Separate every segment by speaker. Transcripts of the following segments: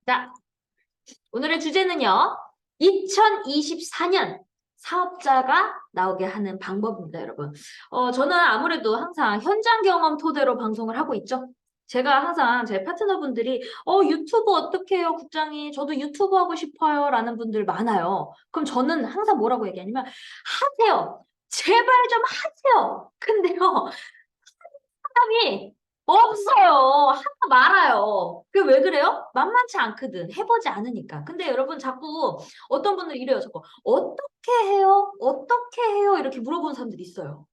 Speaker 1: 자, 오늘의 주제는요. 2024년 사업자가 나오게 하는 방법입니다, 여러분. 저는 아무래도 항상 현장 경험 토대로 방송을 하고 있죠. 제가 항상 제 파트너분들이 유튜브 어떻게 해요, 국장이? 저도 유튜브 하고 싶어요. 라는 분들 많아요. 그럼 저는 항상 뭐라고 얘기하냐면 하세요. 제발 좀 하세요. 근데요. 사람이 없어요. 하다 말아요. 그게 왜 그래요? 만만치 않거든. 해보지 않으니까. 근데 여러분 자꾸 어떤 분들 이래요. 자꾸 어떻게 해요? 어떻게 해요? 이렇게 물어보는 사람들이 있어요.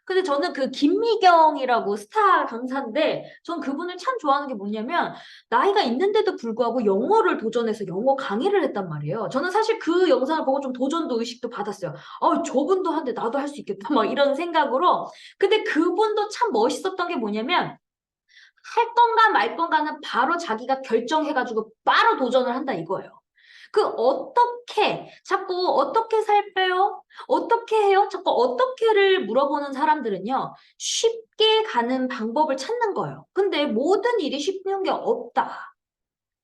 Speaker 1: 근데 저는 그 김미경이라고 스타 강사인데 전 그분을 참 좋아하는 게 뭐냐면 나이가 있는데도 불구하고 영어를 도전해서 영어 강의를 했단 말이에요. 저는 사실 그 영상을 보고 좀 도전도 의식도 받았어요. 저분도 한데 나도 할 수 있겠다. 막 이런 생각으로. 근데 그분도 참 멋있었던 게 뭐냐면 할 건가 말 건가는 바로 자기가 결정해가지고 바로 도전을 한다 이거예요. 그 어떻게 자꾸 어떻게 살 빼요? 어떻게 해요? 자꾸 어떻게를 물어보는 사람들은요. 쉽게 가는 방법을 찾는 거예요. 근데 모든 일이 쉽은 게 없다.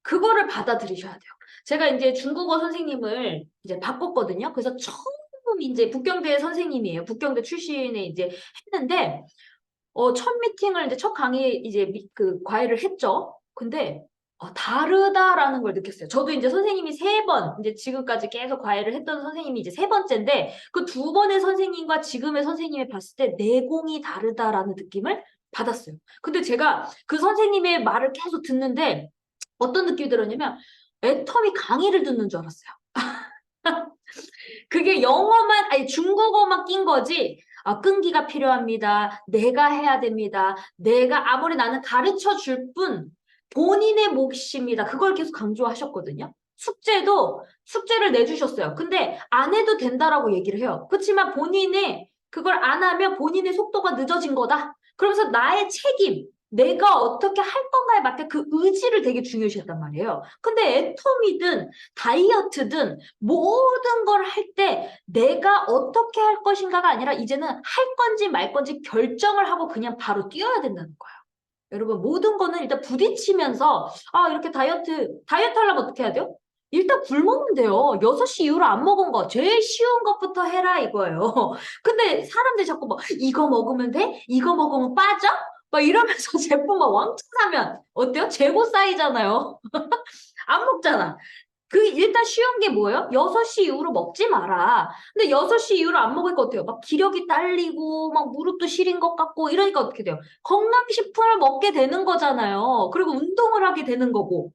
Speaker 1: 그거를 받아들이셔야 돼요. 제가 이제 중국어 선생님을 이제 바꿨거든요. 그래서 처음 이제 북경대 선생님이에요. 북경대 출신에 이제 했는데 첫 미팅을 이제 첫 강의 이제 그 과외를 했죠. 근데 다르다라는 걸 느꼈어요. 저도 이제 선생님이 세 번, 이제 지금까지 계속 과외를 했던 선생님이 이제 세 번째인데 그 두 번의 선생님과 지금의 선생님을 봤을 때 내공이 다르다라는 느낌을 받았어요. 근데 제가 그 선생님의 말을 계속 듣는데 어떤 느낌이 들었냐면 애터미 강의를 듣는 줄 알았어요. 그게 영어만, 아니, 중국어만 낀 거지. 끈기가 필요합니다. 내가 해야 됩니다. 내가 아무리 나는 가르쳐 줄 뿐, 본인의 몫입니다. 그걸 계속 강조하셨거든요. 숙제를 내주셨어요. 근데 안 해도 된다라고 얘기를 해요. 그렇지만 본인의 그걸 안 하면 본인의 속도가 늦어진 거다. 그러면서 나의 책임, 내가 어떻게 할 건가에 맞게 그 의지를 되게 중요시했단 말이에요. 근데 애톰이든 다이어트든 모든 걸 할 때 내가 어떻게 할 것인가가 아니라 이제는 할 건지 말 건지 결정을 하고 그냥 바로 뛰어야 된다는 거예요. 여러분 모든 거는 일단 부딪히면서 이렇게 다이어트 하려면 어떻게 해야 돼요? 일단 굶으면 돼요. 6시 이후로 안 먹은 거 제일 쉬운 것부터 해라 이거예요. 근데 사람들이 자꾸 막 이거 먹으면 돼? 이거 먹으면 빠져? 막 이러면서 제품 막 왕창 사면 어때요? 재고 쌓이잖아요. 안 먹잖아. 그 일단 쉬운 게 뭐예요? 6시 이후로 먹지 마라. 근데 6시 이후로 안 먹으니까 어때요? 막 기력이 딸리고 막 무릎도 시린 것 같고 이러니까 어떻게 돼요? 건강식품을 먹게 되는 거잖아요. 그리고 운동을 하게 되는 거고.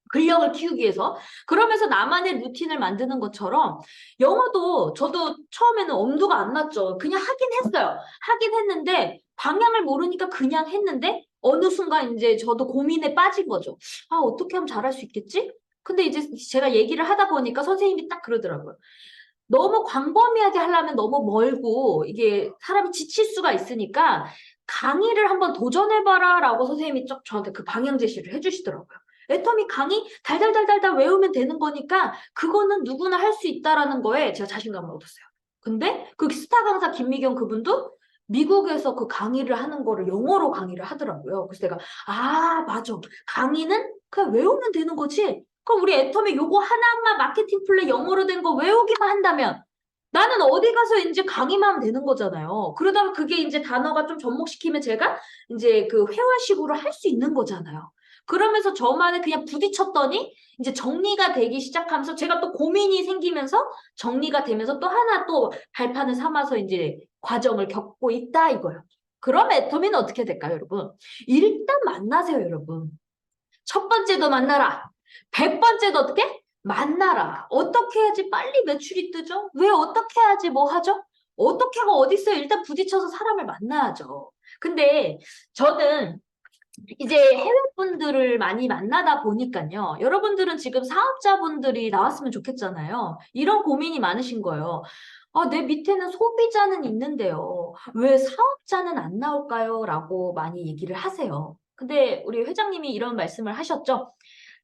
Speaker 1: 근력을 키우기 위해서. 그러면서 나만의 루틴을 만드는 것처럼 영어도 저도 처음에는 엄두가 안 났죠. 그냥 하긴 했어요. 하긴 했는데 방향을 모르니까 그냥 했는데 어느 순간 이제 저도 고민에 빠진 거죠. 어떻게 하면 잘할 수 있겠지? 근데 이제 제가 얘기를 하다 보니까 선생님이 딱 그러더라고요. 너무 광범위하게 하려면 너무 멀고 이게 사람이 지칠 수가 있으니까 강의를 한번 도전해봐라 라고 선생님이 쫙 저한테 그 방향 제시를 해주시더라고요. 애터미 강의 달달달달달 외우면 되는 거니까 그거는 누구나 할 수 있다라는 거에 제가 자신감을 얻었어요. 근데 그 스타 강사 김미경 그분도 미국에서 그 강의를 하는 거를 영어로 강의를 하더라고요. 그래서 내가 맞아. 강의는 그냥 외우면 되는 거지. 그럼 우리 애터미 요거 하나만 마케팅 플랜 영어로 된 거 외우기만 한다면 나는 어디 가서 이제 강의만 하면 되는 거잖아요. 그러다가 그게 이제 단어가 좀 접목시키면 제가 이제 그 회화식으로 할 수 있는 거잖아요. 그러면서 저만의 그냥 부딪혔더니 이제 정리가 되기 시작하면서 제가 또 고민이 생기면서 정리가 되면서 또 하나 또 발판을 삼아서 이제 과정을 겪고 있다 이거예요. 그럼 애터미는 어떻게 될까요, 여러분? 일단 만나세요, 여러분. 첫 번째도 만나라. 100번째도 어떻게? 만나라. 어떻게 해야지 빨리 매출이 뜨죠? 왜 어떻게 해야지 뭐 하죠? 어떻게가 어디 있어요? 일단 부딪혀서 사람을 만나야죠. 근데 저는 이제 해외 분들을 많이 만나다 보니까요. 여러분들은 지금 사업자분들이 나왔으면 좋겠잖아요. 이런 고민이 많으신 거예요. 내 밑에는 소비자는 있는데요. 왜 사업자는 안 나올까요? 라고 많이 얘기를 하세요. 근데 우리 회장님이 이런 말씀을 하셨죠.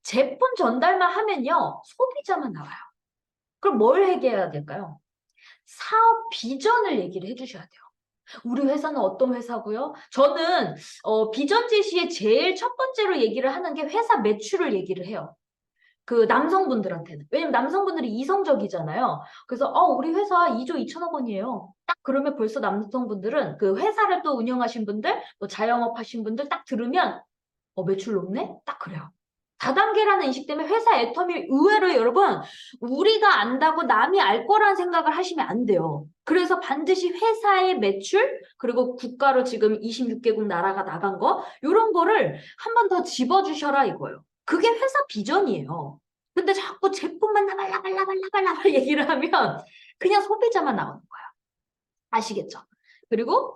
Speaker 1: 제품 전달만 하면요. 소비자만 나와요. 그럼 뭘 해결해야 될까요? 사업 비전을 얘기를 해주셔야 돼요. 우리 회사는 어떤 회사고요? 저는 비전 제시의 제일 첫 번째로 얘기를 하는 게 회사 매출을 얘기를 해요. 그 남성분들한테는. 왜냐면 남성분들이 이성적이잖아요. 그래서 우리 회사 2조 2천억 원이에요. 딱 그러면 벌써 남성분들은 그 회사를 또 운영하신 분들, 또 자영업 하신 분들 딱 들으면 매출 높네? 딱 그래요. 다단계라는 인식 때문에 회사 애텀이 의외로 여러분 우리가 안다고 남이 알 거라는 생각을 하시면 안 돼요. 그래서 반드시 회사의 매출 그리고 국가로 지금 26개국 나라가 나간 거 이런 거를 한 번 더 집어주셔라 이거예요. 그게 회사 비전이에요. 근데 자꾸 제품만 나발라발라발라발라 얘기를 하면 그냥 소비자만 나오는 거예요. 아시겠죠? 그리고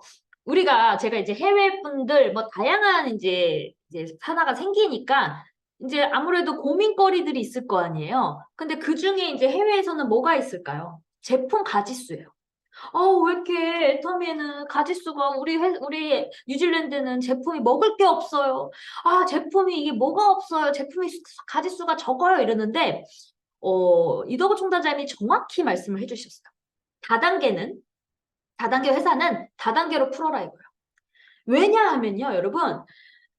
Speaker 1: 제가 이제 해외 분들 뭐 다양한 이제 산하가 생기니까 이제 아무래도 고민거리들이 있을 거 아니에요. 근데 그 중에 이제 해외에서는 뭐가 있을까요? 제품 가짓수예요. 왜 이렇게 애터미에는 가짓수가 우리 뉴질랜드는 제품이 먹을 게 없어요. 제품이 이게 뭐가 없어요. 제품이 가짓수가 적어요. 이러는데 이덕호 총단장님이 정확히 말씀을 해주셨어요. 다단계 회사는 다단계로 풀어라 이거예요. 왜냐하면요, 여러분,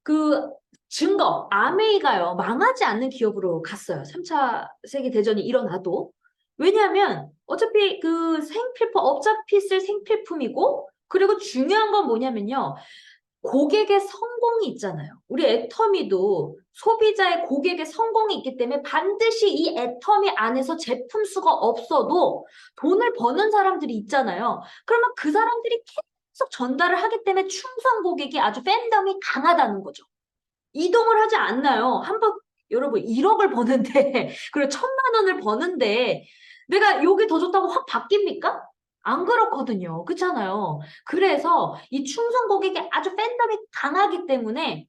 Speaker 1: 그 증거, 아메이가요, 망하지 않는 기업으로 갔어요. 3차 세계대전이 일어나도. 왜냐하면 어차피 어차피 쓸 생필품이고, 그리고 중요한 건 뭐냐면요. 고객의 성공이 있잖아요. 우리 애터미도 소비자의 고객의 성공이 있기 때문에 반드시 이 애터미 안에서 제품 수가 없어도 돈을 버는 사람들이 있잖아요. 그러면 그 사람들이 계속 전달을 하기 때문에 충성 고객이 아주 팬덤이 강하다는 거죠. 이동을 하지 않나요? 여러분 1억을 버는데 그리고 1,000만 원을 버는데 내가 여기 더 좋다고 확 바뀝니까? 안 그렇거든요. 그렇잖아요. 그래서 이 충성 고객이 아주 팬덤이 강하기 때문에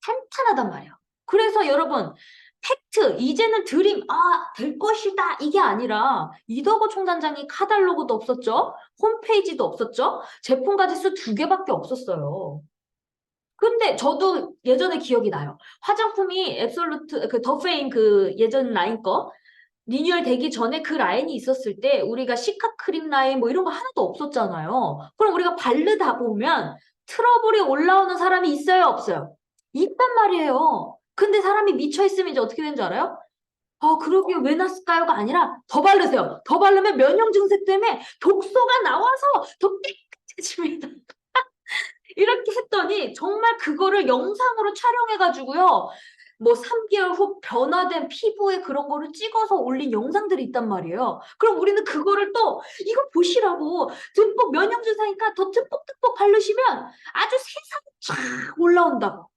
Speaker 1: 탄탄하단 말이에요. 그래서 여러분 팩트, 이제는 드림, 될 것이다 이게 아니라 이덕호 총단장이 카달로그도 없었죠. 홈페이지도 없었죠. 제품 가짓수 2개밖에 없었어요. 근데 저도 예전에 기억이 나요. 화장품이 앱솔루트, 더페인 예전 라인 거, 리뉴얼 되기 전에 그 라인이 있었을 때 우리가 시카 크림 라인 뭐 이런 거 하나도 없었잖아요. 그럼 우리가 바르다 보면 트러블이 올라오는 사람이 있어요, 없어요? 있단 말이에요. 근데 사람이 미쳐있으면 이제 어떻게 되는 줄 알아요? 그러게 왜 났을까요가 아니라 더 바르세요. 더 바르면 면역 증세 때문에 독소가 나와서 더 깨끗해집니다. 이렇게 했더니 정말 그거를 영상으로 촬영해가지고요. 뭐 3개월 후 변화된 피부에 그런 거를 찍어서 올린 영상들이 있단 말이에요. 그럼 우리는 그거를 또 이거 보시라고 듬뿍 면역주사니까 더 듬뿍듬뿍 바르시면 아주 세상이 쫙 올라온다고.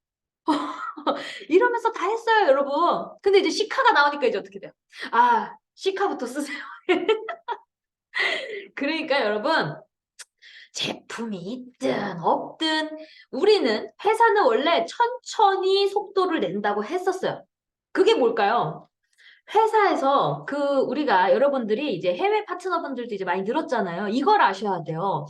Speaker 1: 이러면서 다 했어요, 여러분. 근데 이제 시카가 나오니까 이제 어떻게 돼요? 시카부터 쓰세요. 그러니까 여러분 제품이 있든 없든 우리는 회사는 원래 천천히 속도를 낸다고 했었어요. 그게 뭘까요? 회사에서 우리가 여러분들이 이제 해외 파트너분들도 이제 많이 늘었잖아요. 이걸 아셔야 돼요.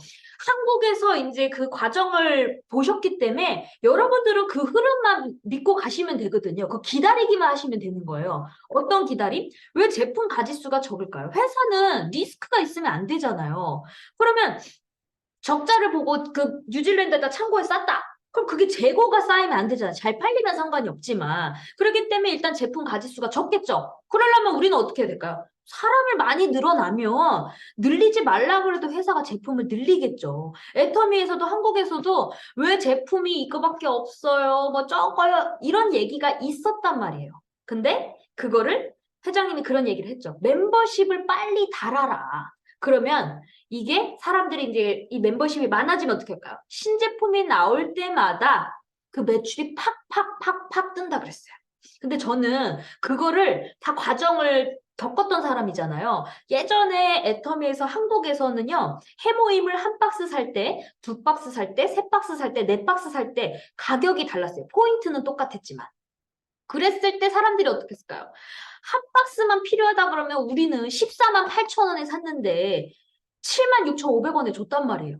Speaker 1: 한국에서 이제 그 과정을 보셨기 때문에 여러분들은 그 흐름만 믿고 가시면 되거든요. 기다리기만 하시면 되는 거예요. 어떤 기다림? 왜 제품 가짓수가 적을까요? 회사는 리스크가 있으면 안 되잖아요. 그러면 적자를 보고 뉴질랜드에다 창고에 쌌다. 그럼 그게 재고가 쌓이면 안 되잖아. 잘 팔리면 상관이 없지만. 그렇기 때문에 일단 제품 가짓수가 적겠죠. 그러려면 우리는 어떻게 해야 될까요? 사람을 많이 늘어나면 늘리지 말라고 해도 회사가 제품을 늘리겠죠. 애터미에서도 한국에서도 왜 제품이 이거밖에 없어요. 뭐 적어요. 이런 얘기가 있었단 말이에요. 근데 그거를 회장님이 그런 얘기를 했죠. 멤버십을 빨리 달아라. 그러면 이게 사람들이 이제 이 멤버십이 많아지면 어떻게 할까요? 신제품이 나올 때마다 그 매출이 팍팍팍팍 뜬다 그랬어요. 근데 저는 그거를 다 과정을 겪었던 사람이잖아요. 예전에 애터미에서 한국에서는요, 해모임을 1박스 살 때, 2박스 살 때, 3박스 살 때, 4박스 살 때 가격이 달랐어요. 포인트는 똑같았지만. 그랬을 때 사람들이 어떻게 했을까요? 한 박스만 필요하다 그러면 우리는 14만 8천 원에 샀는데 76,500원에 줬단 말이에요.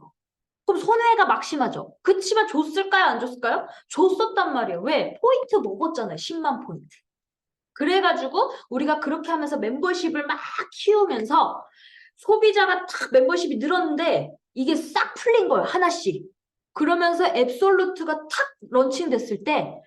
Speaker 1: 그럼 손해가 막심하죠. 그치만 줬을까요? 안 줬을까요? 줬었단 말이에요. 왜? 포인트 먹었잖아요. 10만 포인트. 그래가지고 우리가 그렇게 하면서 멤버십을 막 키우면서 소비자가 탁 멤버십이 늘었는데 이게 싹 풀린 거예요. 하나씩. 그러면서 앱솔루트가 탁 런칭됐을 때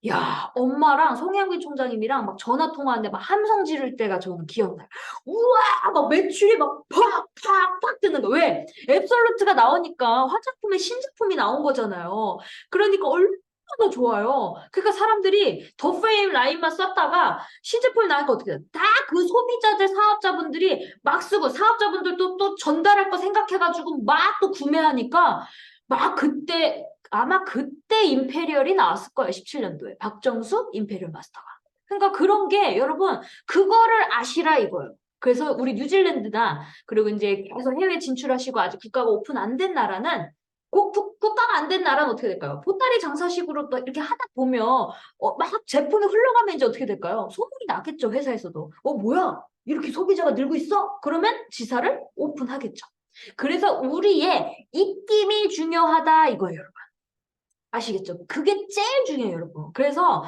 Speaker 1: 야, 엄마랑 송영길 총장님이랑 막 전화 통화하는데 막 함성 지를 때가 저는 기억나요. 우와, 막 매출이 막 팍팍팍 뜨는 거. 왜? 앱솔루트가 나오니까 화장품의 신제품이 나온 거잖아요. 그러니까 얼마나 좋아요. 그러니까 사람들이 더 페임 라인만 썼다가 신제품이 나니까 어떻게 돼요? 다 그 소비자들, 사업자분들이 막 쓰고 사업자분들도 또 전달할 거 생각해가지고 막 또 구매하니까 막 그때 아마 그때 임페리얼이 나왔을 거예요. 17년도에. 박정수 임페리얼 마스터가. 그러니까 그런 게 여러분 그거를 아시라 이거예요. 그래서 우리 뉴질랜드나 그리고 이제 계속 해외 진출하시고 아직 국가가 오픈 안 된 나라는 국가가 안 된 나라는 어떻게 될까요? 보따리 장사식으로 또 이렇게 하다 보면 막 제품이 흘러가면 이제 어떻게 될까요? 소문이 나겠죠, 회사에서도. 뭐야? 이렇게 소비자가 늘고 있어? 그러면 지사를 오픈하겠죠. 그래서 우리의 입김이 중요하다 이거예요. 아시겠죠? 그게 제일 중요해요, 여러분. 그래서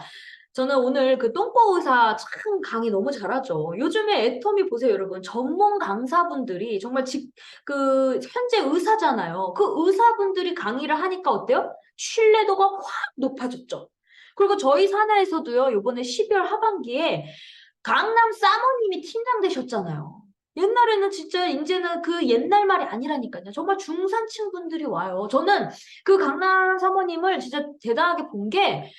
Speaker 1: 저는 오늘 그 똥꼬 의사 참 강의 너무 잘하죠. 요즘에 애터미 보세요, 여러분. 전문 강사분들이 정말 현재 의사잖아요. 그 의사분들이 강의를 하니까 어때요? 신뢰도가 확 높아졌죠. 그리고 저희 산하에서도요, 요번에 12월 하반기에 강남 사모님이 팀장 되셨잖아요. 옛날에는 진짜 이제는 그 옛날 말이 아니라니까요. 정말 중산층 분들이 와요. 저는 그 강남 사모님을 진짜 대단하게 본 게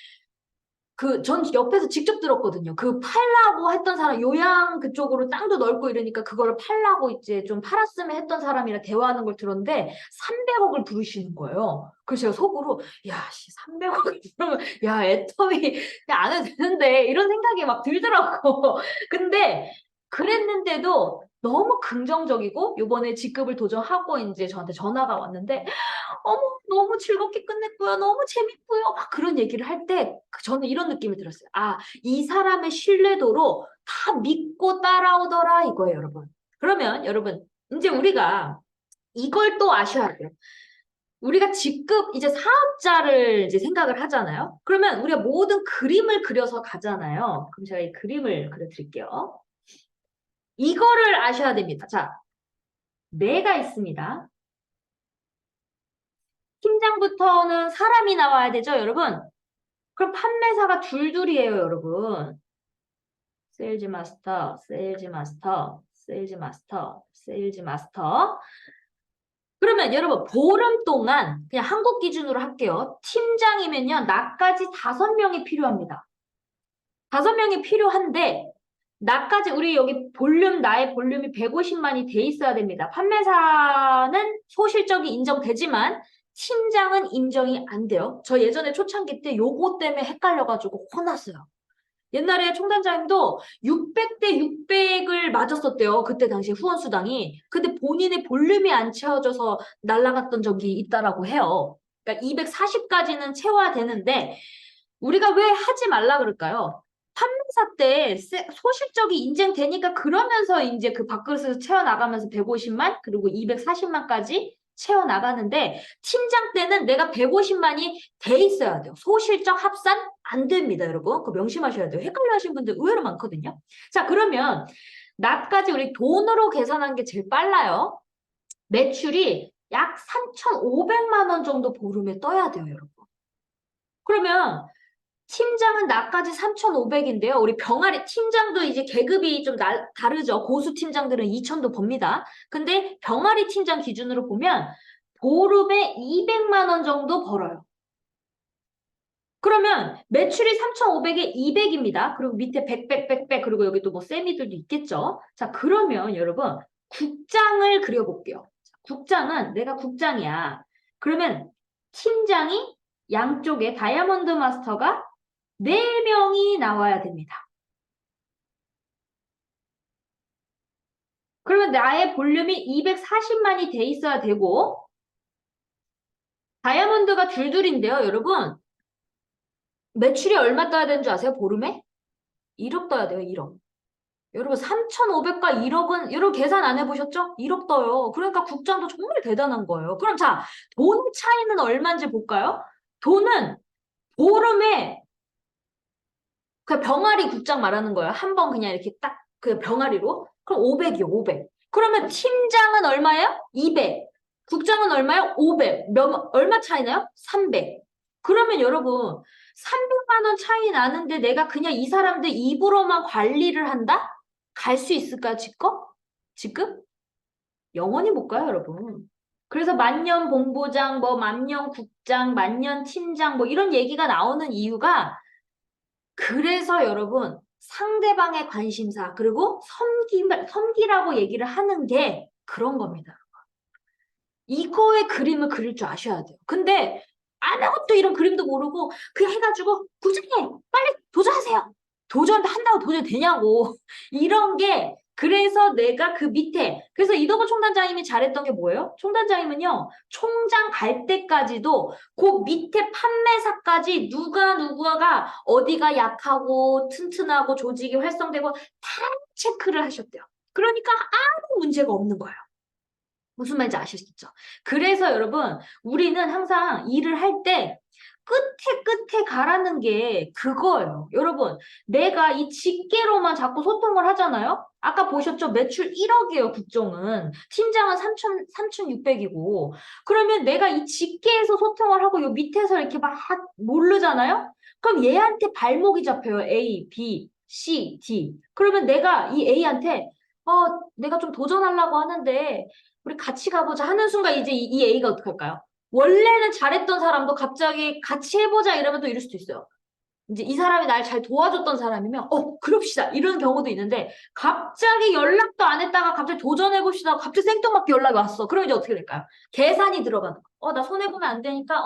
Speaker 1: 전 옆에서 직접 들었거든요. 그 팔라고 했던 사람, 요양 그쪽으로 땅도 넓고 이러니까 그거를 팔라고 이제 좀 팔았으면 했던 사람이랑 대화하는 걸 들었는데 300억을 부르시는 거예요. 그래서 제가 속으로 야, 씨, 300억을 부르면 야, 애터미 안 해도 되는데 이런 생각이 막 들더라고. 근데 그랬는데도 너무 긍정적이고 요번에 직급을 도전하고 이제 저한테 전화가 왔는데 어머, 너무 즐겁게 끝냈고요. 너무 재밌고요. 막 그런 얘기를 할 때 저는 이런 느낌이 들었어요. 아, 이 사람의 신뢰도로 다 믿고 따라오더라 이거예요, 여러분. 그러면 여러분, 이제 우리가 이걸 또 아셔야 돼요. 우리가 직급 이제 사업자를 이제 생각을 하잖아요. 그러면 우리가 모든 그림을 그려서 가잖아요. 그럼 제가 이 그림을 그려드릴게요. 이거를 아셔야 됩니다. 자, 내가 있습니다. 팀장부터는 사람이 나와야 되죠, 여러분? 그럼 판매사가 둘둘이에요, 여러분. 세일즈 마스터, 세일즈 마스터, 세일즈 마스터, 세일즈 마스터. 그러면 여러분, 보름 동안 그냥 한국 기준으로 할게요. 팀장이면요, 나까지 5명이 필요합니다. 5명이 필요한데, 나까지 우리 여기 나의 볼륨이 150만이 돼 있어야 됩니다. 판매사는 소실적이 인정되지만 팀장은 인정이 안 돼요. 저 예전에 초창기 때 요거 때문에 헷갈려가지고 혼났어요. 옛날에 총단장님도 600대 600을 맞았었대요. 그때 당시 후원수당이. 근데 본인의 볼륨이 안 채워져서 날아갔던 적이 있다라고 해요. 그러니까 240까지는 채워야 되는데 우리가 왜 하지 말라 그럴까요? 판매사 때 소실적이 인증되니까 그러면서 이제 그 밥그릇에서 채워나가면서 150만 그리고 240만까지 채워나가는데 팀장 때는 내가 150만이 돼 있어야 돼요. 소실적 합산 안 됩니다, 여러분. 그거 명심하셔야 돼요. 헷갈려 하시는 분들 의외로 많거든요. 자, 그러면 나까지 우리 돈으로 계산한 게 제일 빨라요. 매출이 약 3,500만 원 정도 보름에 떠야 돼요, 여러분. 그러면 팀장은 나까지 3,500인데요. 우리 병아리 팀장도 이제 계급이 좀 다르죠. 고수 팀장들은 2,000도 법니다. 근데 병아리 팀장 기준으로 보면 보름에 200만 원 정도 벌어요. 그러면 매출이 3,500에 200입니다. 그리고 밑에 100, 100, 100, 100 그리고 여기 또 뭐 세미들도 있겠죠. 자, 그러면 여러분 국장을 그려볼게요. 국장은 내가 국장이야. 그러면 팀장이 양쪽에 다이아몬드 마스터가 4명이 나와야 됩니다. 그러면 나의 볼륨이 240만이 돼 있어야 되고 다이아몬드가 둘둘인데요, 여러분. 매출이 얼마 떠야 되는 줄 아세요? 보름에? 1억 떠야 돼요, 1억. 여러분 3,500과 1억은 여러분 계산 안 해보셨죠? 1억 떠요. 그러니까 국장도 정말 대단한 거예요. 그럼 자, 돈 차이는 얼마인지 볼까요? 돈은 보름에 그 병아리 국장 말하는 거예요. 한 번 그냥 이렇게 딱 그 병아리로. 그럼 500이요, 500. 그러면 팀장은 얼마예요? 200. 국장은 얼마예요? 500. 얼마 차이나요? 300. 그러면 여러분 300만 원 차이 나는데 내가 그냥 이 사람들 입으로만 관리를 한다? 갈 수 있을까요, 지금? 영원히 못 가요, 여러분. 그래서 만년 본부장, 뭐 만년 국장, 만년 팀장, 뭐 이런 얘기가 나오는 이유가 그래서 여러분 상대방의 관심사 그리고 섬기라고 얘기를 하는 게 그런 겁니다. 이거의 그림을 그릴 줄 아셔야 돼요. 근데 아무것도 이런 그림도 모르고 그냥 해가지고 부장님 빨리 도전하세요. 도전한다고 도전 되냐고. 이런 게 그래서 내가 그 밑에 그래서 이덕호 총단장님이 잘했던 게 뭐예요? 총단장님은요. 총장 갈 때까지도 그 밑에 판매사까지 누가 어디가 약하고 튼튼하고 조직이 활성되고 다 체크를 하셨대요. 그러니까 아무 문제가 없는 거예요. 무슨 말인지 아시겠죠? 그래서 여러분, 우리는 항상 일을 할 때 끝에 가라는 게 그거예요. 여러분, 내가 이 집계로만 자꾸 소통을 하잖아요? 아까 보셨죠? 매출 1억이에요, 국정은. 팀장은 3,600이고. 그러면 내가 이 집계에서 소통을 하고 요 밑에서 이렇게 막 모르잖아요? 그럼 얘한테 발목이 잡혀요. A, B, C, D. 그러면 내가 이 A한테 내가 좀 도전하려고 하는데 우리 같이 가보자 하는 순간 이제 이 A가 어떻게 할까요? 원래는 잘했던 사람도 갑자기 같이 해보자 이러면 또 이럴 수도 있어요. 이제 이 사람이 날 잘 도와줬던 사람이면 그럽시다 이런 경우도 있는데 갑자기 연락도 안 했다가 갑자기 도전해봅시다 갑자기 생뚱맞게 연락이 왔어. 그럼 이제 어떻게 될까요? 계산이 들어가는 거. 나 손해보면 안 되니까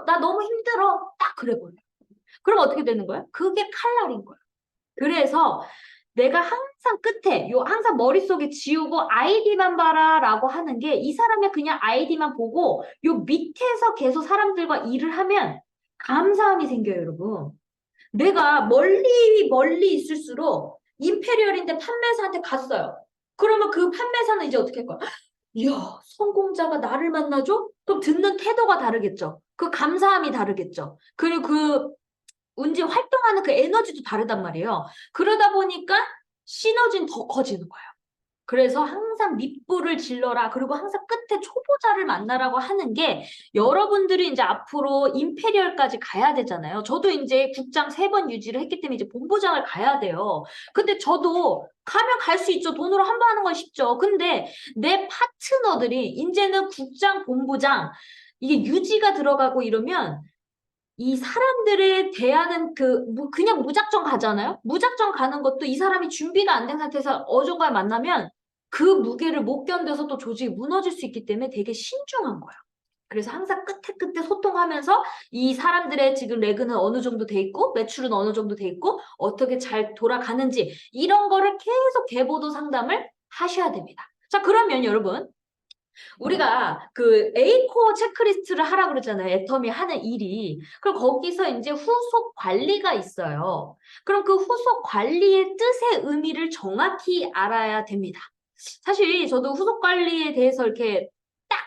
Speaker 1: 나 너무 힘들어. 딱 그래버려. 그럼 어떻게 되는 거예요? 그게 칼날인 거예요. 그래서 내가 항상 끝에 항상 머릿속에 지우고 아이디만 봐라라고 하는 게 이 사람의 그냥 아이디만 보고 요 밑에서 계속 사람들과 일을 하면 감사함이 생겨요, 여러분. 내가 멀리 있을수록 임페리얼인데 판매사한테 갔어요. 그러면 그 판매사는 이제 어떻게 할 거야? 이야, 성공자가 나를 만나줘? 그럼 듣는 태도가 다르겠죠. 그 감사함이 다르겠죠. 그리고 그 운지 활동하는 그 에너지도 다르단 말이에요. 그러다 보니까 시너지는 더 커지는 거예요. 그래서 항상 밑불을 질러라. 그리고 항상 끝에 초보자를 만나라고 하는 게 여러분들이 이제 앞으로 임페리얼까지 가야 되잖아요. 저도 이제 국장 3번 유지를 했기 때문에 이제 본부장을 가야 돼요. 근데 저도 가면 갈 수 있죠. 돈으로 한 번 하는 건 쉽죠. 근데 내 파트너들이 이제는 국장, 본부장 이게 유지가 들어가고 이러면 이 사람들에 대하는 그냥 무작정 가잖아요? 무작정 가는 것도 이 사람이 준비가 안 된 상태에서 어딘가에 만나면 그 무게를 못 견뎌서 또 조직이 무너질 수 있기 때문에 되게 신중한 거예요. 그래서 항상 끝에 소통하면서 이 사람들의 지금 레그는 어느 정도 돼 있고 매출은 어느 정도 돼 있고 어떻게 잘 돌아가는지 이런 거를 계속 계보도 상담을 하셔야 됩니다. 자, 그러면 여러분 우리가 그 A코어 체크리스트를 하라 그러잖아요. 애터미 하는 일이. 그럼 거기서 이제 후속 관리가 있어요. 그럼 그 후속 관리의 뜻의 의미를 정확히 알아야 됩니다. 사실 저도 후속 관리에 대해서 이렇게 딱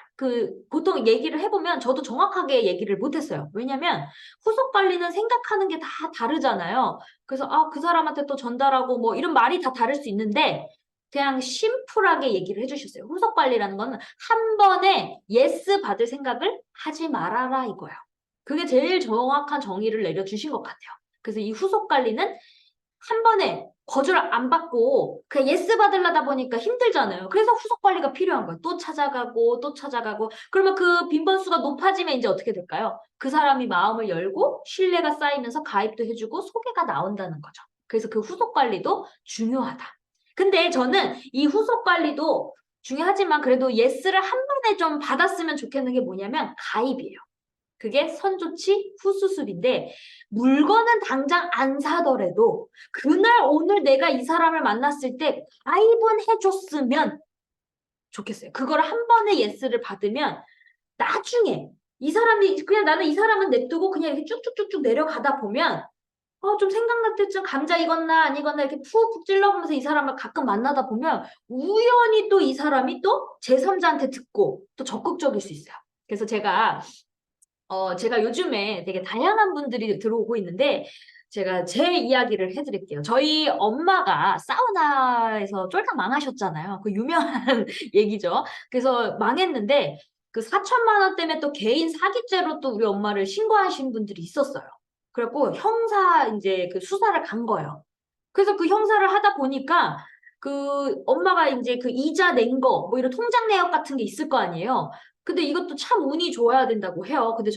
Speaker 1: 보통 얘기를 해보면 저도 정확하게 얘기를 못했어요. 왜냐면 후속 관리는 생각하는 게 다 다르잖아요. 그래서 그 사람한테 또 전달하고 뭐 이런 말이 다 다를 수 있는데 그냥 심플하게 얘기를 해주셨어요. 후속 관리라는 거는 한 번에 예스 받을 생각을 하지 말아라 이거예요. 그게 제일 정확한 정의를 내려주신 것 같아요. 그래서 이 후속 관리는 한 번에 거절 안 받고 그냥 예스 받으려다 보니까 힘들잖아요. 그래서 후속 관리가 필요한 거예요. 또 찾아가고 그러면 그 빈번수가 높아지면 이제 어떻게 될까요? 그 사람이 마음을 열고 신뢰가 쌓이면서 가입도 해주고 소개가 나온다는 거죠. 그래서 그 후속 관리도 중요하다. 근데 저는 이 후속 관리도 중요하지만 그래도 예스를 한 번에 좀 받았으면 좋겠는 게 뭐냐면 가입이에요. 그게 선조치 후수술인데 물건은 당장 안 사더라도 그날 오늘 내가 이 사람을 만났을 때 가입은 해줬으면 좋겠어요. 그걸 한 번에 예스를 받으면 나중에 이 사람이 그냥 나는 이 사람은 냅두고 그냥 이렇게 쭉쭉쭉쭉 내려가다 보면 좀 생각날 때쯤 감자 익었나 안 익었나 이렇게 푹푹 찔러보면서 이 사람을 가끔 만나다 보면 우연히 또 이 사람이 또 제3자한테 듣고 또 적극적일 수 있어요. 그래서 제가 요즘에 되게 다양한 분들이 들어오고 있는데 제가 제 이야기를 해드릴게요. 저희 엄마가 사우나에서 쫄딱 망하셨잖아요. 그 유명한 얘기죠. 그래서 망했는데 그 4천만 원 때문에 또 개인 사기죄로 또 우리 엄마를 신고하신 분들이 있었어요. 그래갖고 형사 이제 그 수사를 간 거예요. 그래서 그 형사를 하다 보니까 그 엄마가 이제 그 이자 낸 거, 뭐 이런 통장 내역 같은 게 있을 거 아니에요. 근데 이것도 참 운이 좋아야 된다고 해요. 근데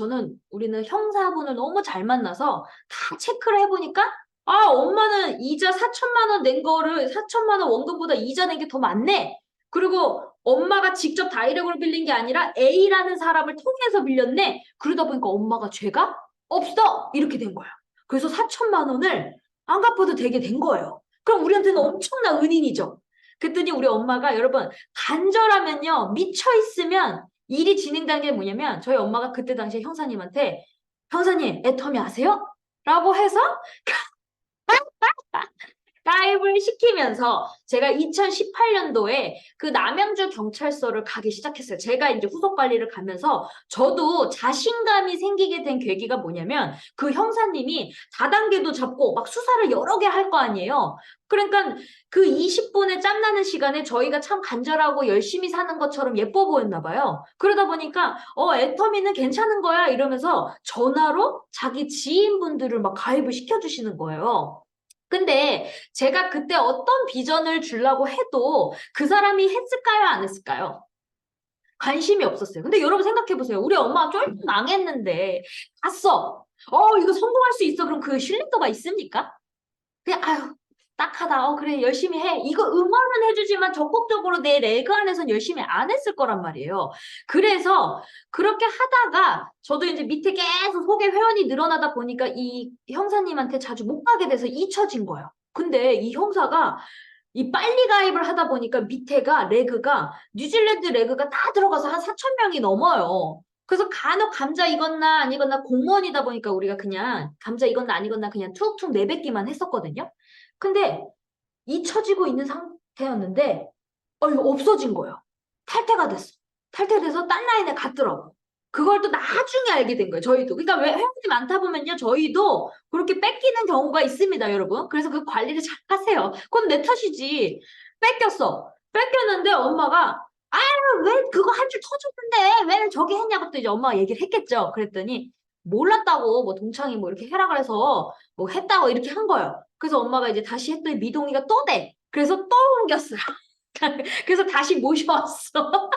Speaker 1: 우리는 형사분을 너무 잘 만나서 다 체크를 해보니까 아, 엄마는 이자 4천만 원 낸 거를 4천만 원 원금보다 이자 낸 게 더 많네. 그리고 엄마가 직접 다이렉트로 빌린 게 아니라 A라는 사람을 통해서 빌렸네. 그러다 보니까 엄마가 죄가 없어. 이렇게 된 거야. 그래서 4천만 원을 안 갚아도 되게 된 거예요. 그럼 우리한테는 엄청난 은인이죠. 그랬더니 우리 엄마가 여러분 간절하면요 미쳐 있으면 일이 진행되는 게 뭐냐면 저희 엄마가 그때 당시에 형사님한테 형사님 애터미 아세요? 라고 해서 가입을 시키면서 제가 2018년도에 그 남양주 경찰서를 가기 시작했어요. 제가 이제 후속 관리를 가면서 저도 자신감이 생기게 된 계기가 뭐냐면 그 형사님이 다단계도 잡고 막 수사를 여러 개 할 거 아니에요. 그러니까 그 20분의 짬나는 시간에 저희가 참 간절하고 열심히 사는 것처럼 예뻐 보였나 봐요. 그러다 보니까 애터미는 괜찮은 거야 이러면서 전화로 자기 지인분들을 막 가입을 시켜주시는 거예요. 근데 제가 그때 어떤 비전을 주려고 해도 그 사람이 했을까요? 안 했을까요? 관심이 없었어요. 근데 여러분 생각해보세요. 우리 엄마가 쫄쫄 망했는데 갔어. 이거 성공할 수 있어. 그럼 그 신뢰도가 있습니까? 그냥 아유 딱하다. 그래 열심히 해. 이거 응원은 해주지만 적극적으로 내 레그 안에선 열심히 안 했을 거란 말이에요. 그래서 그렇게 하다가 저도 이제 밑에 계속 소개 회원이 늘어나다 보니까 이 형사님한테 자주 못 가게 돼서 잊혀진 거예요. 근데 이 형사가 이 빨리 가입을 하다 보니까 밑에가 레그가 뉴질랜드 레그가 다 들어가서 한 4천 명이 넘어요. 그래서 간혹 감자 익었나 안 익었나 공무원이다 보니까 우리가 그냥 감자 익었나 안 익었나 그냥 툭툭 내뱉기만 했었거든요. 근데 잊혀지고 있는 상태였는데 이거 없어진 거예요. 탈퇴가 됐어. 탈퇴돼서 딴 라인에 갔더라고. 그걸 또 나중에 알게 된 거예요. 저희도. 그러니까 왜 회원이 많다 보면요. 저희도 그렇게 뺏기는 경우가 있습니다, 여러분. 그래서 그 관리를 잘 하세요. 그건 내 탓이지. 뺏겼어. 뺏겼는데 엄마가 왜 그거 한 줄 터줬는데 왜 저기 했냐고 또 이제 엄마가 얘기를 했겠죠. 그랬더니 몰랐다고 뭐 동창이 뭐 이렇게 해라 그래서 뭐 했다고 이렇게 한 거예요. 그래서 엄마가 이제 다시 했더니 미동이가 또 돼. 그래서 또 옮겼어요. 그래서 다시 모셔왔어.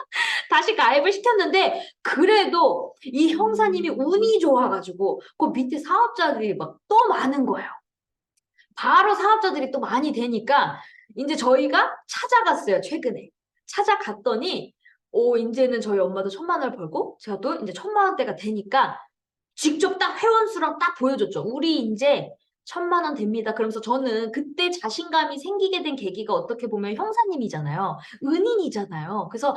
Speaker 1: 다시 가입을 시켰는데 그래도 이 형사님이 운이 좋아가지고 그 밑에 사업자들이 막 또 많은 거예요. 바로 사업자들이 또 많이 되니까 이제 저희가 찾아갔어요. 최근에. 찾아갔더니 이제는 저희 엄마도 1,000만 원을 벌고 저도 이제 1,000만 원대가 되니까 직접 딱 회원수랑 딱 보여줬죠. 우리 이제 1,000만 원 됩니다. 그러면서 저는 그때 자신감이 생기게 된 계기가 어떻게 보면 형사님이잖아요. 은인이잖아요. 그래서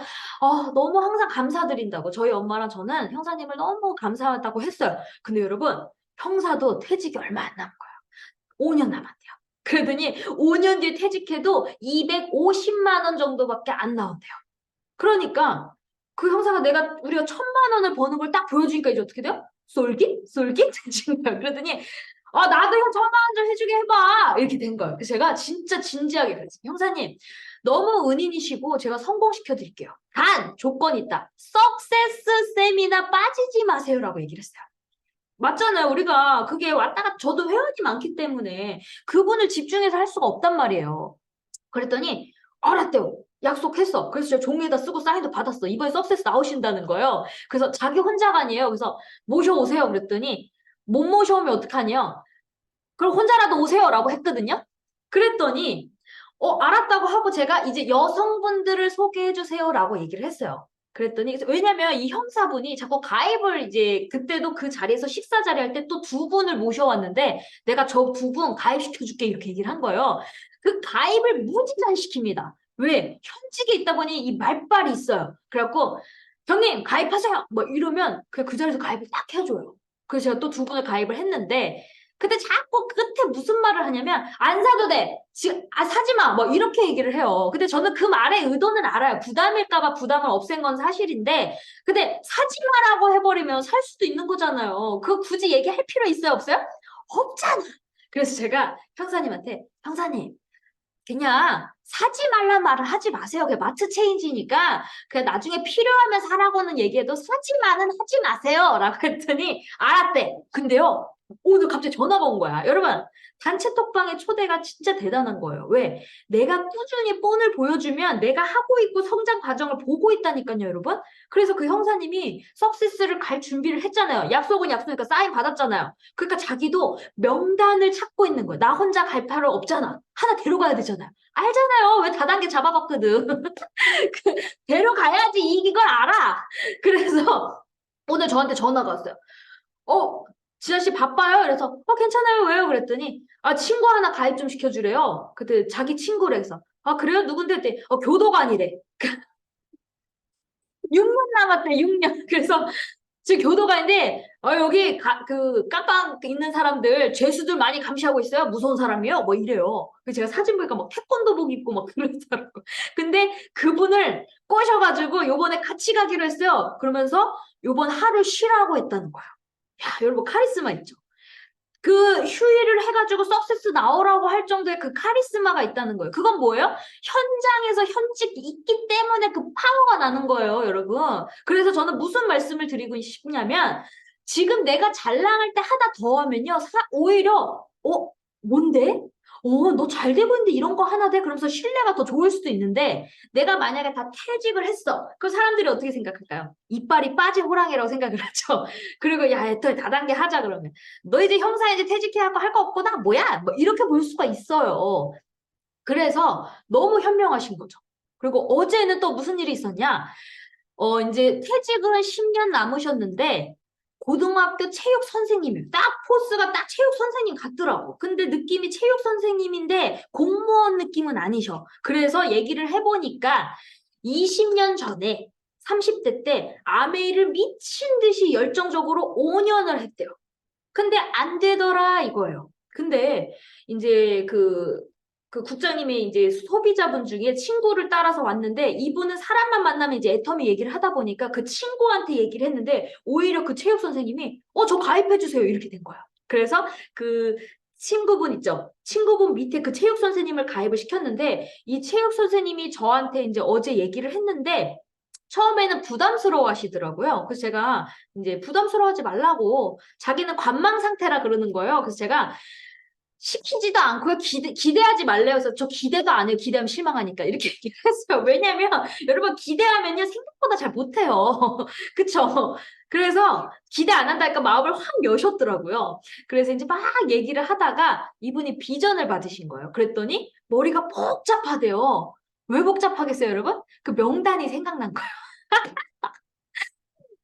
Speaker 1: 너무 항상 감사드린다고 저희 엄마랑 저는 형사님을 너무 감사하다고 했어요. 근데 여러분 형사도 퇴직이 얼마 안 남은 거예요. 5년 남았대요. 그러더니 5년 뒤에 퇴직해도 250만 원 정도밖에 안 나온대요. 그러니까 그 형사가 우리가 1,000만 원을 버는 걸 딱 보여주니까 이제 어떻게 돼요? 쏠깃? 쏠깃? 그러더니 나도 형 1,000만 원 좀 해주게 해봐 이렇게 된 거예요. 그래서 제가 진짜 진지하게 그랬어요. 형사님 너무 은인이시고 제가 성공시켜 드릴게요. 단 조건이 있다. 석세스 세미나 빠지지 마세요라고 얘기를 했어요. 맞잖아요. 우리가 그게 왔다 갔다 저도 회원이 많기 때문에 그분을 집중해서 할 수가 없단 말이에요. 그랬더니 알았대요. 약속했어. 그래서 제가 종이에다 쓰고 사인도 받았어. 이번에 석세스 나오신다는 거예요. 그래서 자기 혼자가 아니에요. 그래서 모셔오세요. 그랬더니 못 모셔오면 어떡하냐. 그럼 혼자라도 오세요라고 했거든요. 그랬더니 알았다고 하고 제가 이제 여성분들을 소개해 주세요라고 얘기를 했어요. 그랬더니 왜냐면 이 형사분이 자꾸 가입을 이제 그때도 그 자리에서 식사 자리 할 때 또 2분을 모셔왔는데 내가 저 2분 가입시켜 줄게 이렇게 얘기를 한 거예요. 그 가입을 무지단 시킵니다. 왜? 현직에 있다 보니 이 말빨이 있어요. 그래갖고 형님 가입하세요. 뭐 이러면 그냥 그 자리에서 가입을 딱 해줘요. 그래서 제가 또 2분을 가입을 했는데 근데 자꾸 끝에 무슨 말을 하냐면 안 사도 돼. 지금 사지 마. 뭐 이렇게 얘기를 해요. 근데 저는 그 말의 의도는 알아요. 부담일까 봐 부담을 없앤 건 사실인데 근데 사지 마라고 해버리면 살 수도 있는 거잖아요. 그거 굳이 얘기할 필요 있어요? 없어요? 없잖아. 그래서 제가 형사님한테 형사님 그냥 사지 말란 말을 하지 마세요. 그냥 마트 체인지니까 그냥 나중에 필요하면 사라고는 얘기해도 사지 마는 하지 마세요. 라고 했더니 알았대. 근데요. 오늘 갑자기 전화가 온 거야. 여러분, 단체 톡방의 초대가 진짜 대단한 거예요. 왜? 내가 꾸준히 본을 보여주면 내가 하고 있고 성장 과정을 보고 있다니까요, 여러분. 그래서 그 형사님이 석세스를 갈 준비를 했잖아요. 약속은 약속이니까 사인 받았잖아요. 그러니까 자기도 명단을 찾고 있는 거예요. 나 혼자 갈 팔은 없잖아. 하나 데려가야 되잖아요. 알잖아요. 왜 다단계 잡아봤거든. 데려가야지 이걸 알아. 그래서 오늘 저한테 전화가 왔어요. 지아 씨 바빠요? 그래서 괜찮아요. 왜요? 그랬더니 친구 하나 가입 좀 시켜주래요. 그때 자기 친구래 해서 그래요? 누군데? 그랬더니 교도관이래. 6년 남았대. 6년. 그래서 지금 교도관인데 여기 그 깜빵 있는 사람들 죄수들 많이 감시하고 있어요. 무서운 사람이요. 뭐 이래요. 그래서 제가 사진 보니까 막 태권도복 입고 막 그러더라고. 근데 그분을 꼬셔가지고 요번에 같이 가기로 했어요. 그러면서 요번 하루 쉬라고 했다는 거야. 야, 여러분 카리스마 있죠? 그 휴일을 해가지고 석세스 나오라고 할 정도의 그 카리스마가 있다는 거예요. 그건 뭐예요? 현장에서 현직 있기 때문에 그 파워가 나는 거예요, 여러분. 그래서 저는 무슨 말씀을 드리고 싶냐면 지금 내가 잘 나갈 때 하나 더 하면요. 오히려 뭔데? 너 잘 되고 있는데 이런 거 하나 돼? 그러면서 신뢰가 더 좋을 수도 있는데 내가 만약에 다 퇴직을 했어. 그 사람들이 어떻게 생각할까요? 이빨이 빠진 호랑이라고 생각을 하죠. 그리고 야, 애털 다단계 하자 그러면. 너 이제 형사 이제 퇴직해야 할 거 없구나? 뭐야? 뭐 이렇게 볼 수가 있어요. 그래서 너무 현명하신 거죠. 그리고 어제는 또 무슨 일이 있었냐? 이제 퇴직은 10년 남으셨는데 고등학교 체육 선생님이에요. 딱 포스가 딱 체육 선생님 같더라고. 근데 느낌이 체육 선생님인데 공무원 느낌은 아니셔. 그래서 얘기를 해보니까 20년 전에 30대 때 아메이를 미친 듯이 열정적으로 5년을 했대요. 근데 안 되더라 이거예요. 근데 이제 그 국장님의 이제 소비자분 중에 친구를 따라서 왔는데 이분은 사람만 만나면 이제 애터미 얘기를 하다 보니까 그 친구한테 얘기를 했는데 오히려 그 체육 선생님이 저 가입해 주세요 이렇게 된 거야. 그래서 그 친구분 있죠. 친구분 밑에 그 체육 선생님을 가입을 시켰는데 이 체육 선생님이 저한테 이제 어제 얘기를 했는데 처음에는 부담스러워 하시더라고요. 그래서 제가 이제 부담스러워하지 말라고 자기는 관망 상태라 그러는 거예요. 그래서 제가 시키지도 않고요. 기대하지 말래요. 그래서 저 기대도 안 해요. 기대하면 실망하니까. 이렇게 얘기를 했어요. 왜냐면 여러분 기대하면요. 생각보다 잘 못해요. 그쵸? 그래서 기대 안 한다니까 마음을 확 여셨더라고요. 그래서 이제 막 얘기를 하다가 이분이 비전을 받으신 거예요. 그랬더니 머리가 복잡하대요. 왜 복잡하겠어요, 여러분? 그 명단이 생각난 거예요.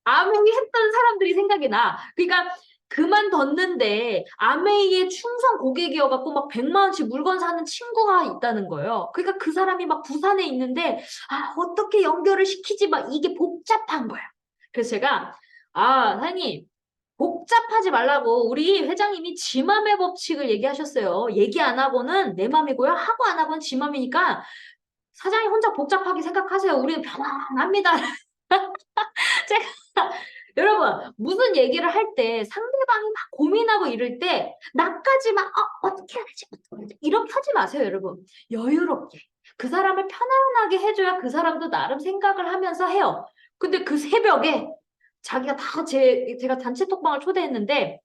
Speaker 1: 아메이 했던 사람들이 생각이 나. 그러니까 그만뒀는데 아메이의 충성 고객이어갖고 막 100만 원씩 물건 사는 친구가 있다는 거예요. 그러니까 그 사람이 막 부산에 있는데 어떻게 연결을 시키지 막 이게 복잡한 거야. 그래서 제가 사장님 복잡하지 말라고 우리 회장님이 지 맘의 법칙을 얘기하셨어요. 얘기 안 하고는 내 맘이고요. 하고 안 하고는 지 맘이니까 사장님 혼자 복잡하게 생각하세요. 우리는 편안합니다. 제가 여러분 무슨 얘기를 할 때 상대방이 막 고민하고 이럴 때 나까지 막 어떻게 하지 이렇게 하지 마세요 여러분. 여유롭게 그 사람을 편안하게 해줘야 그 사람도 나름 생각을 하면서 해요. 근데 그 새벽에 자기가 다 제가 단체 톡방을 초대했는데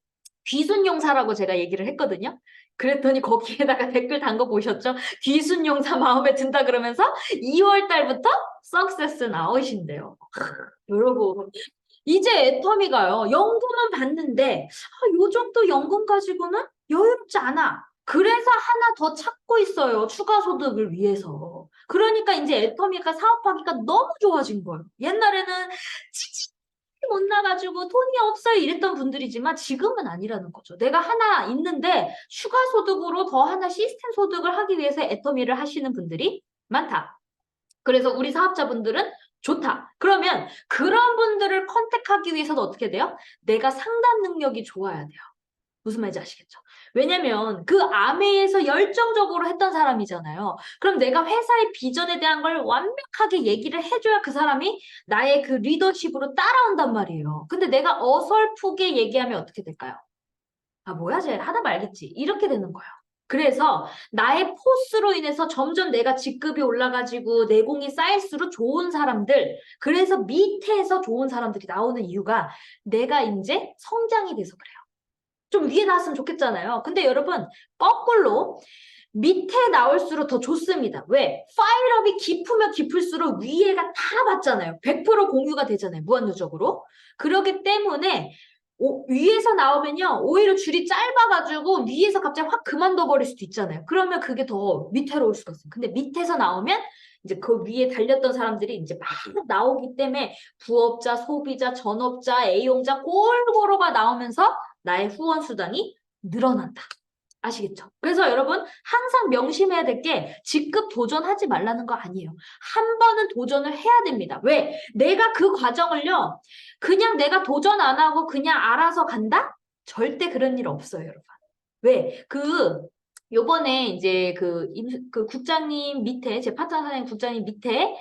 Speaker 1: 귀순용사라고 제가 얘기를 했거든요. 그랬더니 거기에다가 댓글 단 거 보셨죠? 귀순용사 마음에 든다 그러면서 2월 달부터 석세스 나오신대요. 여러분 이제 애터미가요. 연금은 받는데 요 정도 연금 가지고는 여유롭지 않아. 그래서 하나 더 찾고 있어요. 추가 소득을 위해서. 그러니까 이제 애터미가 사업하기가 너무 좋아진 거예요. 옛날에는 치치 못 나가지고 돈이 없어요 이랬던 분들이지만 지금은 아니라는 거죠. 내가 하나 있는데 추가 소득으로 더 하나 시스템 소득을 하기 위해서 애터미를 하시는 분들이 많다. 그래서 우리 사업자분들은 좋다. 그러면 그런 분들을 컨택하기 위해서는 어떻게 돼요? 내가 상담 능력이 좋아야 돼요. 무슨 말인지 아시겠죠? 왜냐면 그 아메에서 열정적으로 했던 사람이잖아요. 그럼 내가 회사의 비전에 대한 걸 완벽하게 얘기를 해줘야 그 사람이 나의 그 리더십으로 따라온단 말이에요. 근데 내가 어설프게 얘기하면 어떻게 될까요? 뭐야, 쟤 하다 말겠지. 이렇게 되는 거예요. 그래서 나의 포스로 인해서 점점 내가 직급이 올라가지고 내공이 쌓일수록 좋은 사람들, 그래서 밑에서 좋은 사람들이 나오는 이유가 내가 이제 성장이 돼서 그래요. 좀 위에 나왔으면 좋겠잖아요. 근데 여러분, 거꾸로 밑에 나올수록 더 좋습니다. 왜? 파일업이 깊으면 깊을수록 위에가 다 받잖아요. 100% 공유가 되잖아요. 무한누적으로. 그렇기 때문에 위에서 나오면요. 오히려 줄이 짧아가지고 위에서 갑자기 확 그만둬 버릴 수도 있잖아요. 그러면 그게 더 위태로울 수가 있어요. 근데 밑에서 나오면 이제 그 위에 달렸던 사람들이 이제 막 나오기 때문에 부업자, 소비자, 전업자, A용자 골고루가 나오면서 나의 후원 수당이 늘어난다. 아시겠죠? 그래서 여러분 항상 명심해야 될 게 직급 도전하지 말라는 거 아니에요. 한 번은 도전을 해야 됩니다. 왜? 내가 그 과정을요. 그냥 내가 도전 안 하고 그냥 알아서 간다? 절대 그런 일 없어요, 여러분. 왜? 요번에 이제 그 국장님 밑에, 제 파트너 사장님 국장님 밑에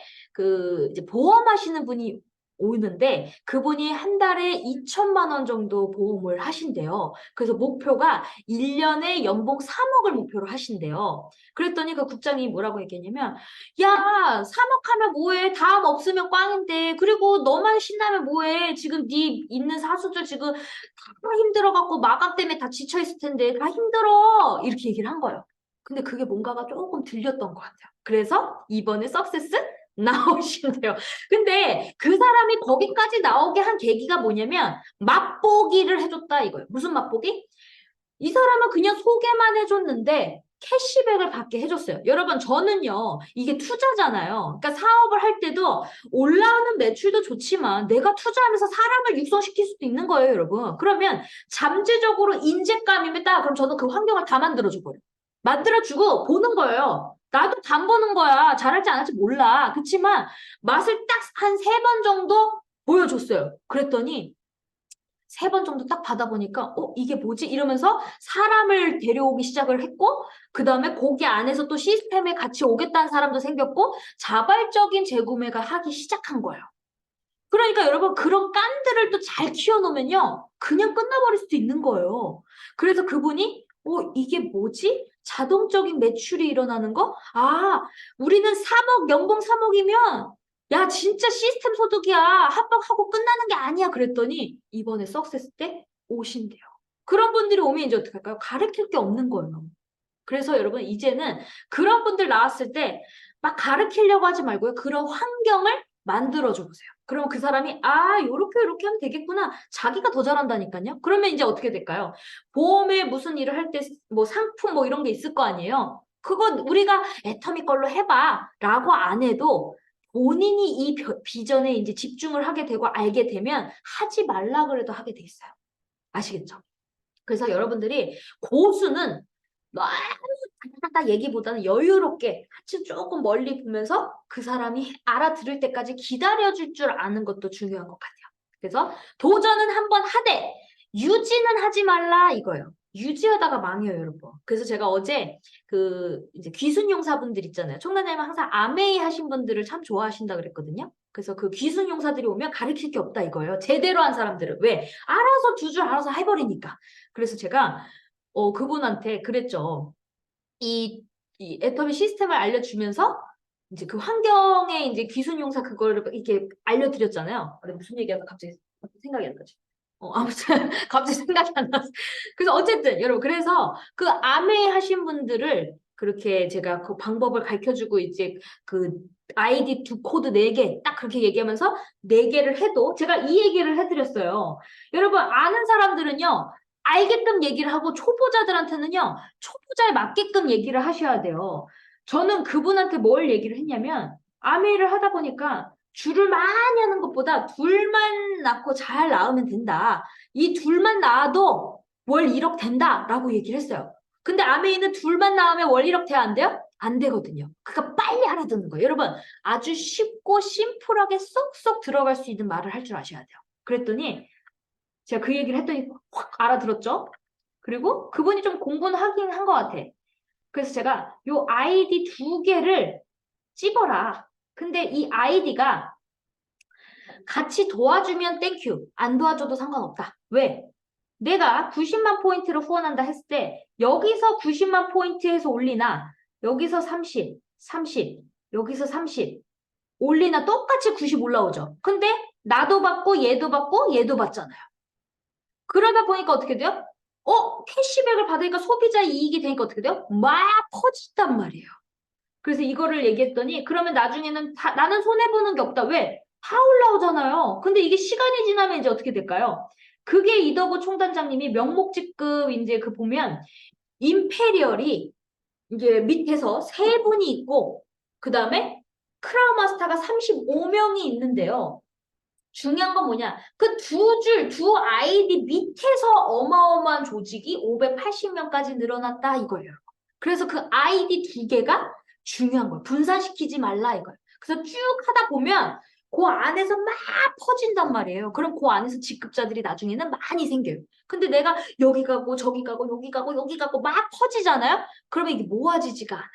Speaker 1: 이제 보험하시는 분이 오는데 그분이 한 달에 2천만 원 정도 보험을 하신대요. 그래서 목표가 1년에 연봉 3억을 목표로 하신대요. 그랬더니 그 국장이 뭐라고 얘기했냐면, 야, 3억 하면 뭐해? 다음 없으면 꽝인데. 그리고 너만 신나면 뭐해? 지금 네 있는 사수들 지금 다 힘들어갖고 마감 때문에 다 지쳐있을 텐데 다 힘들어. 이렇게 얘기를 한 거예요. 근데 그게 뭔가가 조금 들렸던 것 같아요. 그래서 이번에 석세스 나오신대요. 근데 그 사람이 거기까지 나오게 한 계기가 뭐냐면 맛보기를 해줬다 이거예요. 무슨 맛보기? 이 사람은 그냥 소개만 해줬는데 캐시백을 받게 해줬어요. 여러분 저는요 이게 투자잖아요. 그러니까 사업을 할 때도 올라오는 매출도 좋지만 내가 투자하면서 사람을 육성시킬 수도 있는 거예요, 여러분. 그러면 잠재적으로 인재감이면 딱 그럼 저는 그 환경을 다 만들어줘 버려요. 만들어주고 보는 거예요. 나도 단 보는 거야. 잘할지 안 할지 몰라. 그렇지만 맛을 딱 한 3번 정도 보여줬어요. 그랬더니 3번 정도 딱 받아보니까 이게 뭐지? 이러면서 사람을 데려오기 시작을 했고 그 다음에 거기 안에서 또 시스템에 같이 오겠다는 사람도 생겼고 자발적인 재구매가 하기 시작한 거예요. 그러니까 여러분 그런 깐들을 또 잘 키워놓으면요. 그냥 끝나버릴 수도 있는 거예요. 그래서 그분이 이게 뭐지? 자동적인 매출이 일어나는 거? 아, 우리는 3억, 연봉 3억이면 야, 진짜 시스템 소득이야. 합격하고 끝나는 게 아니야. 그랬더니 이번에 석세스 때 오신대요. 그런 분들이 오면 이제 어떻게 할까요? 가르칠 게 없는 거예요. 그래서 여러분 이제는 그런 분들 나왔을 때 막 가르치려고 하지 말고요. 그런 환경을 만들어줘 보세요. 그러면 그 사람이 요렇게 하면 되겠구나. 자기가 더 잘한다니까요. 그러면 이제 어떻게 될까요? 보험에 무슨 일을 할 때 뭐 상품 뭐 이런 게 있을 거 아니에요. 그건 우리가 애터미 걸로 해봐 라고 안 해도 본인이 이 비전에 이제 집중을 하게 되고 알게 되면 하지 말라 그래도 하게 돼 있어요. 아시겠죠? 그래서 여러분들이 고수는 너무 딱딱딱 얘기보다는 여유롭게 같이 조금 멀리 보면서 그 사람이 알아들을 때까지 기다려줄 줄 아는 것도 중요한 것 같아요. 그래서 도전은 한번 하되 유지는 하지 말라 이거예요. 유지하다가 망해요, 여러분. 그래서 제가 어제 이제 귀순용사분들 있잖아요. 청라님은 항상 아메이 하신 분들을 참 좋아하신다 그랬거든요. 그래서 그 귀순용사들이 오면 가르칠 게 없다 이거예요. 제대로 한 사람들은. 왜? 알아서 두 줄 알아서 해버리니까. 그래서 제가 그분한테 그랬죠. 이 애터미 시스템을 알려주면서 이제 그 환경에 이제 귀순용사 그거를 이렇게 알려드렸잖아요. 근데 무슨 얘기하다 갑자기 생각이 안 나지. 아무튼 갑자기 생각이 안 났어. 그래서 어쨌든 여러분 그래서 그 아메 하신 분들을 그렇게 제가 그 방법을 가르쳐주고 이제 그 아이디 두 코드 4개 딱 그렇게 얘기하면서 4개를 해도 제가 이 얘기를 해드렸어요. 여러분 아는 사람들은요. 알게끔 얘기를 하고 초보자들한테는요. 초보자에 맞게끔 얘기를 하셔야 돼요. 저는 그분한테 뭘 얘기를 했냐면 아메이를 하다 보니까 줄을 많이 하는 것보다 둘만 낳고 잘 낳으면 된다. 이 둘만 낳아도 월 1억 된다라고 얘기를 했어요. 근데 아메이는 둘만 낳으면 월 1억 돼야 안 돼요? 안 되거든요. 그러니까 빨리 알아듣는 거예요. 여러분 아주 쉽고 심플하게 쏙쏙 들어갈 수 있는 말을 할 줄 아셔야 돼요. 그랬더니 제가 그 얘기를 했더니 확 알아들었죠? 그리고 그분이 좀 공부는 하긴 한 것 같아. 그래서 제가 요 아이디 2개를 찝어라. 근데 이 아이디가 같이 도와주면 땡큐. 안 도와줘도 상관없다. 왜? 내가 90만 포인트를 후원한다 했을 때 여기서 90만 포인트에서 올리나 여기서 30, 30, 여기서 30 올리나 똑같이 90 올라오죠. 근데 나도 받고 얘도 받고 얘도 받잖아요. 그러다 보니까 어떻게 돼요? 캐시백을 받으니까 소비자 이익이 되니까 어떻게 돼요? 막 퍼진단 말이에요. 그래서 이거를 얘기했더니 그러면 나중에는 나는 손해보는 게 없다. 왜? 다 올라오잖아요. 근데 이게 시간이 지나면 이제 어떻게 될까요? 그게 이덕우 총단장님이 명목직급 이제 그 보면 임페리얼이 이게 밑에서 세 분이 있고 그 다음에 크라우마스터가 35명이 있는데요. 중요한 건 뭐냐? 그 두 아이디 밑에서 어마어마한 조직이 580명까지 늘어났다 이거예요. 그래서 그 아이디 두 개가 중요한 거예요. 분산시키지 말라 이거예요. 그래서 쭉 하다 보면 그 안에서 막 퍼진단 말이에요. 그럼 그 안에서 직급자들이 나중에는 많이 생겨요. 근데 내가 여기 가고 저기 가고 여기 가고 여기 가고 막 퍼지잖아요? 그러면 이게 모아지지가 않아요.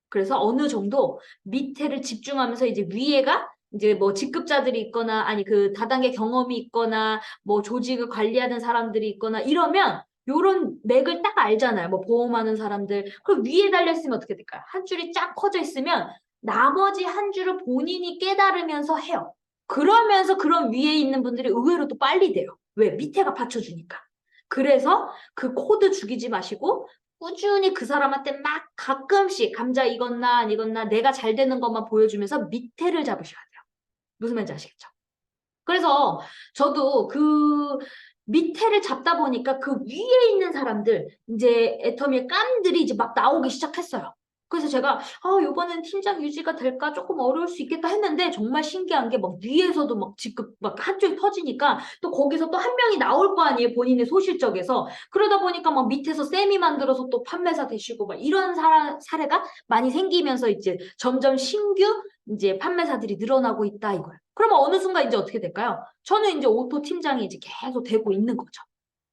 Speaker 1: 그래서 어느 정도 밑에를 집중하면서 이제 위에가 이제 뭐 직급자들이 있거나 아니 그 다단계 경험이 있거나 뭐 조직을 관리하는 사람들이 있거나 이러면 요런 맥을 딱 알잖아요. 뭐 보험하는 사람들. 그럼 위에 달려있으면 어떻게 될까요? 한 줄이 쫙 퍼져 있으면 나머지 한 줄을 본인이 깨달으면서 해요. 그러면서 그런 위에 있는 분들이 의외로 또 빨리 돼요. 왜? 밑에가 받쳐주니까. 그래서 그 코드 죽이지 마시고 꾸준히 그 사람한테 막 가끔씩 감자 익었나 안 익었나 내가 잘 되는 것만 보여주면서 밑에를 잡으셔야 돼요. 무슨 말인지 아시겠죠? 그래서 저도 그 밑에를 잡다 보니까 그 위에 있는 사람들, 이제 애터미의 깜들이 이제 막 나오기 시작했어요. 그래서 제가 이번엔 팀장 유지가 될까 조금 어려울 수 있겠다 했는데 정말 신기한 게 막 위에서도 막 직급 막 한쪽이 터지니까 또 거기서 또 한 명이 나올 거 아니에요. 본인의 소실적에서. 그러다 보니까 막 밑에서 쌤이 만들어서 또 판매사 되시고 막 이런 사례가 많이 생기면서 이제 점점 신규 이제 판매사들이 늘어나고 있다 이거예요. 그러면 어느 순간 이제 어떻게 될까요? 저는 이제 오토 팀장이 이제 계속 되고 있는 거죠.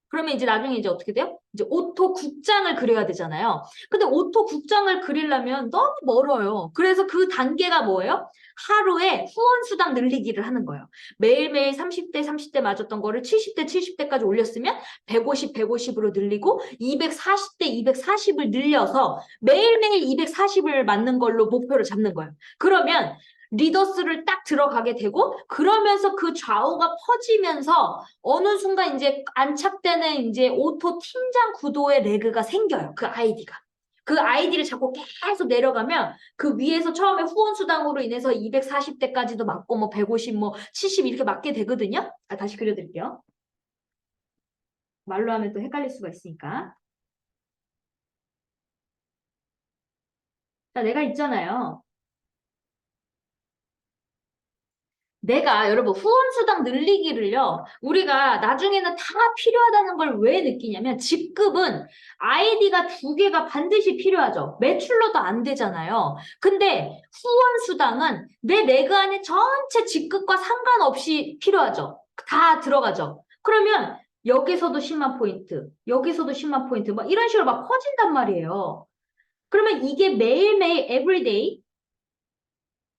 Speaker 1: 그러면 이제 나중에 이제 어떻게 돼요? 이제 오토 국장을 그려야 되잖아요. 근데 오토 국장을 그리려면 너무 멀어요. 그래서 그 단계가 뭐예요? 하루에 후원 수당 늘리기를 하는 거예요. 매일매일 30대, 30대 맞았던 거를 70대, 70대까지 올렸으면 150, 150으로 늘리고 240대, 240을 늘려서 매일매일 240을 맞는 걸로 목표를 잡는 거예요. 그러면 리더스를 딱 들어가게 되고 그러면서 그 좌우가 퍼지면서 어느 순간 이제 안착되는 이제 오토 팀장 구도의 레그가 생겨요. 그 아이디가. 그 아이디를 잡고 계속 내려가면 그 위에서 처음에 후원 수당으로 인해서 240대까지도 맞고 뭐 150, 뭐 70 이렇게 맞게 되거든요. 다시 그려드릴게요. 말로 하면 또 헷갈릴 수가 있으니까. 자, 내가 있잖아요. 내가 여러분 후원수당 늘리기를요. 우리가 나중에는 다 필요하다는 걸 왜 느끼냐면 직급은 아이디가 두 개가 반드시 필요하죠. 매출로도 안 되잖아요. 근데 후원수당은 내 레그 안에 전체 직급과 상관없이 필요하죠. 다 들어가죠. 그러면 여기서도 10만 포인트, 여기서도 10만 포인트 막 이런 식으로 막 퍼진단 말이에요. 그러면 이게 매일매일 everyday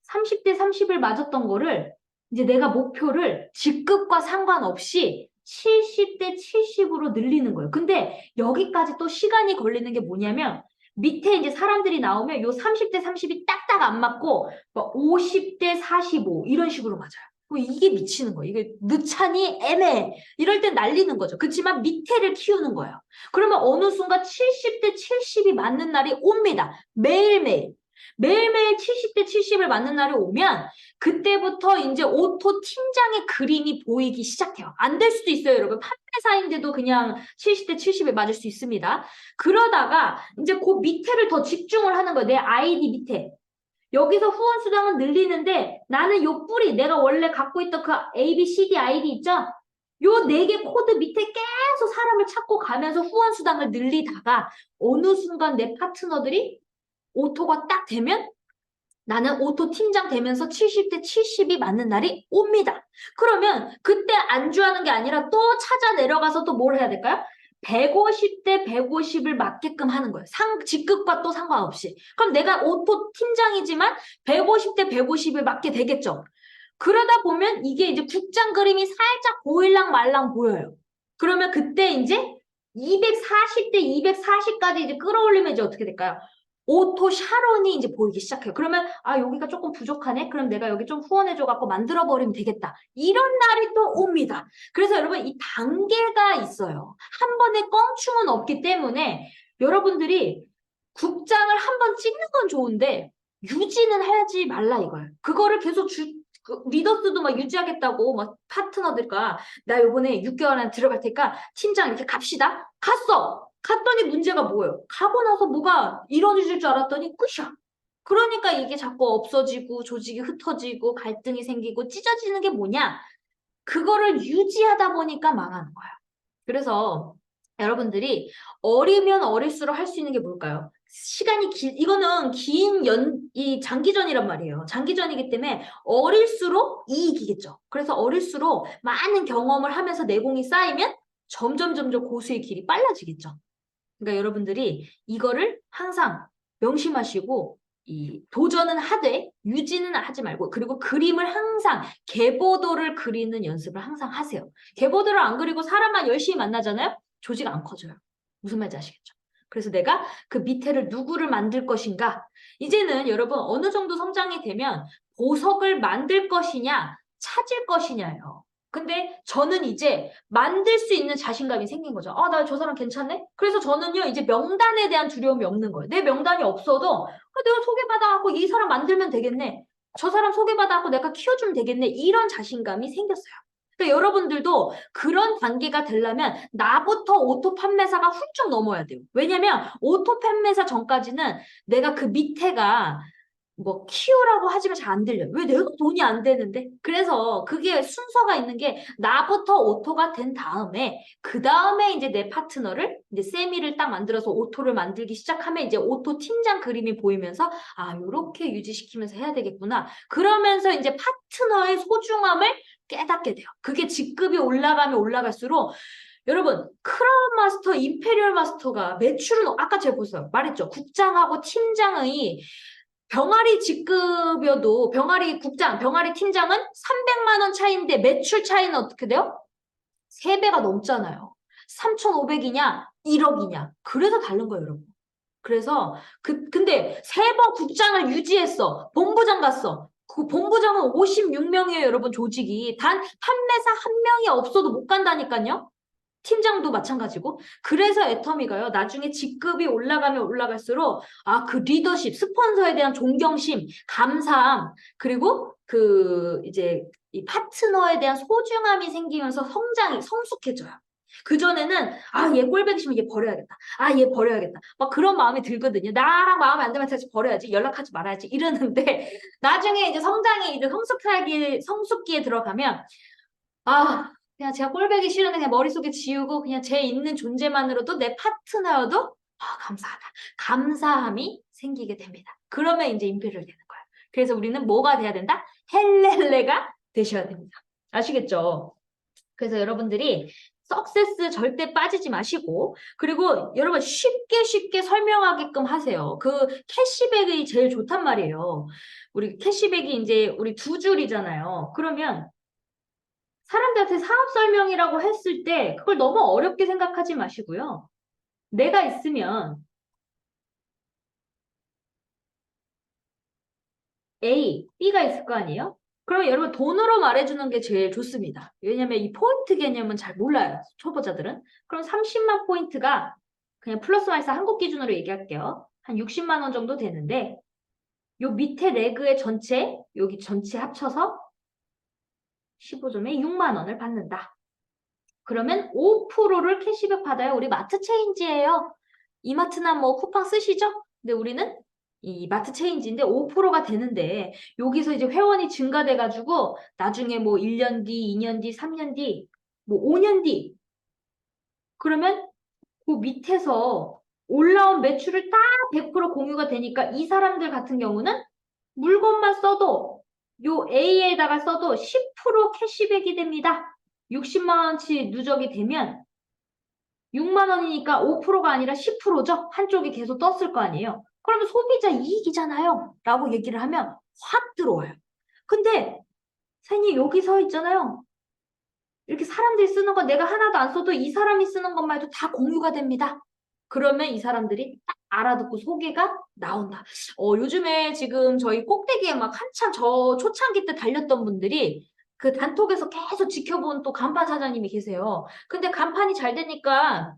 Speaker 1: 30대 30을 맞았던 거를 이제 내가 목표를 직급과 상관없이 70대 70으로 늘리는 거예요. 근데 여기까지 또 시간이 걸리는 게 뭐냐면 밑에 이제 사람들이 나오면 요 30대 30이 딱딱 안 맞고 50대 45 이런 식으로 맞아요. 이게 미치는 거예요. 이게 늦차니 애매해. 이럴 땐 날리는 거죠. 그렇지만 밑에를 키우는 거예요. 그러면 어느 순간 70대 70이 맞는 날이 옵니다. 매일매일. 매일매일 70대 70을 맞는 날이 오면 그때부터 이제 오토 팀장의 그림이 보이기 시작해요. 안 될 수도 있어요, 여러분. 판매사인데도 그냥 70대 70에 맞을 수 있습니다. 그러다가 이제 그 밑에를 더 집중을 하는 거예요. 내 아이디 밑에. 여기서 후원 수당은 늘리는데 나는 요 뿌리, 내가 원래 갖고 있던 그 A, B, C, D 아이디 있죠? 요 네 개 코드 밑에 계속 사람을 찾고 가면서 후원 수당을 늘리다가 어느 순간 내 파트너들이 오토가 딱 되면 나는 오토 팀장 되면서 70대 70이 맞는 날이 옵니다. 그러면 그때 안주하는 게 아니라 또 찾아 내려가서 또 뭘 해야 될까요? 150대 150을 맞게끔 하는 거예요. 직급과 또 상관없이. 그럼 내가 오토 팀장이지만 150대 150을 맞게 되겠죠. 그러다 보면 이게 이제 국장 그림이 살짝 보일랑 말랑 보여요. 그러면 그때 이제 240대 240까지 이제 끌어올리면 이제 어떻게 될까요? 오토 샤론이 이제 보이기 시작해요. 그러면 아 여기가 조금 부족하네. 그럼 내가 여기 좀 후원해줘 갖고 만들어 버리면 되겠다. 이런 날이 또 옵니다. 그래서 여러분 이 단계가 있어요. 한 번에 껑충은 없기 때문에 여러분들이 국장을 한 번 찍는 건 좋은데 유지는 하지 말라 이거예요. 그거를 계속 리더스도 막 유지하겠다고 막 파트너들과 나 요번에 6개월 안에 들어갈 테니까 팀장 이렇게 갑시다. 갔어. 갔더니 문제가 뭐예요? 가고 나서 뭐가 이루어질 줄 알았더니 끝이야. 그러니까 이게 자꾸 없어지고 조직이 흩어지고 갈등이 생기고 찢어지는 게 뭐냐? 그거를 유지하다 보니까 망하는 거예요. 그래서 여러분들이 어리면 어릴수록 할 수 있는 게 뭘까요? 시간이 이거는 이 장기전이란 말이에요. 장기전이기 때문에 어릴수록 이익이겠죠. 그래서 어릴수록 많은 경험을 하면서 내공이 쌓이면 점점 고수의 길이 빨라지겠죠. 그러니까 여러분들이 이거를 항상 명심하시고 이 도전은 하되 유지는 하지 말고 그리고 그림을 항상 계보도를 그리는 연습을 항상 하세요. 계보도를 안 그리고 사람만 열심히 만나잖아요. 조직 안 커져요. 무슨 말인지 아시겠죠? 그래서 내가 그 밑에를 누구를 만들 것인가? 이제는 여러분 어느 정도 성장이 되면 보석을 만들 것이냐 찾을 것이냐예요. 근데 저는 이제 만들 수 있는 자신감이 생긴 거죠. 아, 나 저 사람 괜찮네? 그래서 저는요, 이제 명단에 대한 두려움이 없는 거예요. 내 명단이 없어도, 아, 내가 소개받아갖고 이 사람 만들면 되겠네. 저 사람 소개받아갖고 내가 키워주면 되겠네. 이런 자신감이 생겼어요. 그러니까 여러분들도 그런 단계가 되려면 나부터 오토 판매사가 훌쩍 넘어야 돼요. 왜냐면 오토 판매사 전까지는 내가 그 밑에가 뭐 키우라고 하지만 잘 안 들려요. 왜 내가 돈이 안 되는데? 그래서 그게 순서가 있는 게 나부터 오토가 된 다음에 그 다음에 이제 내 파트너를 이제 세미를 딱 만들어서 오토를 만들기 시작하면 이제 오토 팀장 그림이 보이면서 아 요렇게 유지시키면서 해야 되겠구나. 그러면서 이제 파트너의 소중함을 깨닫게 돼요. 그게 직급이 올라가면 올라갈수록 여러분 크라운 마스터, 임페리얼 마스터가 매출은 아까 제가 보세요. 말했죠. 국장하고 팀장의 병아리 직급여도 병아리 국장, 병아리 팀장은 300만 원 차이인데 매출 차이는 어떻게 돼요? 3배가 넘잖아요. 3,500이냐, 1억이냐. 그래서 다른 거예요, 여러분. 그래서 근데 3번 국장을 유지했어. 본부장 갔어. 그 본부장은 56명이에요, 여러분 조직이. 단 판매사 한 명이 없어도 못 간다니까요. 팀장도 마찬가지고. 그래서 애터미가요, 나중에 직급이 올라가면 올라갈수록, 아, 그 리더십, 스폰서에 대한 존경심, 감사함, 그리고 이제, 이 파트너에 대한 소중함이 생기면서 성장이 성숙해져요. 그전에는, 아, 얘 꼴보기 싫으면 얘 버려야겠다. 아, 얘 버려야겠다. 막 그런 마음이 들거든요. 나랑 마음에 안 들면 다시 버려야지. 연락하지 말아야지. 이러는데, 나중에 이제 성장이 이제 성숙기에 들어가면, 아, 그냥 제가 꼴보기 싫은데 그냥 머릿속에 지우고 그냥 제 있는 존재만으로도 내 파트너여도 아, 감사하다. 감사함이 생기게 됩니다. 그러면 이제 임페리얼 되는 거예요. 그래서 우리는 뭐가 돼야 된다? 헬렐레가 되셔야 됩니다. 아시겠죠? 그래서 여러분들이 석세스 절대 빠지지 마시고 그리고 여러분 쉽게 설명하게끔 하세요. 그 캐시백이 제일 좋단 말이에요. 우리 캐시백이 이제 우리 2줄이잖아요. 그러면 사람들한테 사업 설명이라고 했을 때 그걸 너무 어렵게 생각하지 마시고요. 내가 있으면 A, B가 있을 거 아니에요? 그러면 여러분 돈으로 말해주는 게 제일 좋습니다. 왜냐면 이 포인트 개념은 잘 몰라요. 초보자들은. 그럼 30만 포인트가 그냥 플러스 마이너스 한국 기준으로 얘기할게요. 한 60만 원 정도 되는데 요 밑에 레그의 전체, 여기 전체 합쳐서 15점에 6만 원을 받는다. 그러면 5%를 캐시백 받아요. 우리 마트 체인지예요. 이마트나 뭐 쿠팡 쓰시죠? 근데 우리는 이 마트 체인지인데 5%가 되는데 여기서 이제 회원이 증가돼가지고 나중에 뭐 1년 뒤, 2년 뒤, 3년 뒤, 뭐 5년 뒤 그러면 그 밑에서 올라온 매출을 딱 100% 공유가 되니까 이 사람들 같은 경우는 물건만 써도 요 A에다가 써도 10% 캐시백이 됩니다. 60만 원치 누적이 되면 6만 원이니까 5%가 아니라 10%죠? 한쪽이 계속 떴을 거 아니에요. 그러면 소비자 이익이잖아요. 라고 얘기를 하면 확 들어와요. 근데 선생님 여기 서 있잖아요. 이렇게 사람들이 쓰는 거 내가 하나도 안 써도 이 사람이 쓰는 것만 해도 다 공유가 됩니다. 그러면 이 사람들이 딱 알아듣고 소개가 나온다. 요즘에 지금 저희 꼭대기에 막 한참 저 초창기 때 달렸던 분들이 그 단톡에서 계속 지켜본 또 간판 사장님이 계세요. 근데 간판이 잘 되니까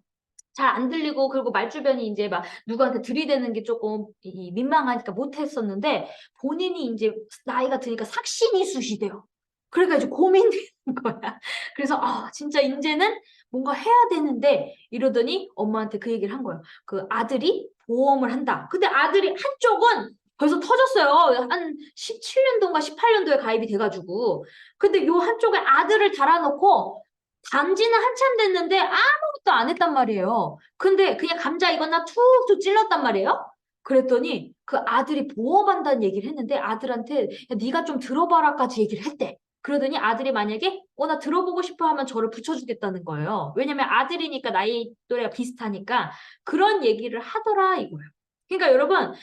Speaker 1: 잘 안 들리고 그리고 말주변이 이제 막 누구한테 들이대는 게 조금 민망하니까 못했었는데 본인이 이제 나이가 드니까 삭신이 쑤시대요. 그러니까 이제 고민되는 거야. 그래서 진짜 이제는 뭔가 해야 되는데 이러더니 엄마한테 그 얘기를 한 거예요. 그 아들이 보험을 한다. 근데 아들이 한쪽은 벌써 터졌어요. 한 17년도인가 18년도에 가입이 돼가지고. 근데 요 한쪽에 아들을 달아놓고 단지는 한참 됐는데 아무것도 안 했단 말이에요. 근데 그냥 감자 익었나 툭툭 찔렀단 말이에요. 그랬더니 그 아들이 보험한다는 얘기를 했는데 아들한테 야, 네가 좀 들어봐라까지 얘기를 했대. 그러더니 아들이 만약에 나 들어보고 싶어 하면 저를 붙여주겠다는 거예요. 왜냐면 아들이니까 나이 또래가 비슷하니까 그런 얘기를 하더라 이거예요. 그러니까 여러분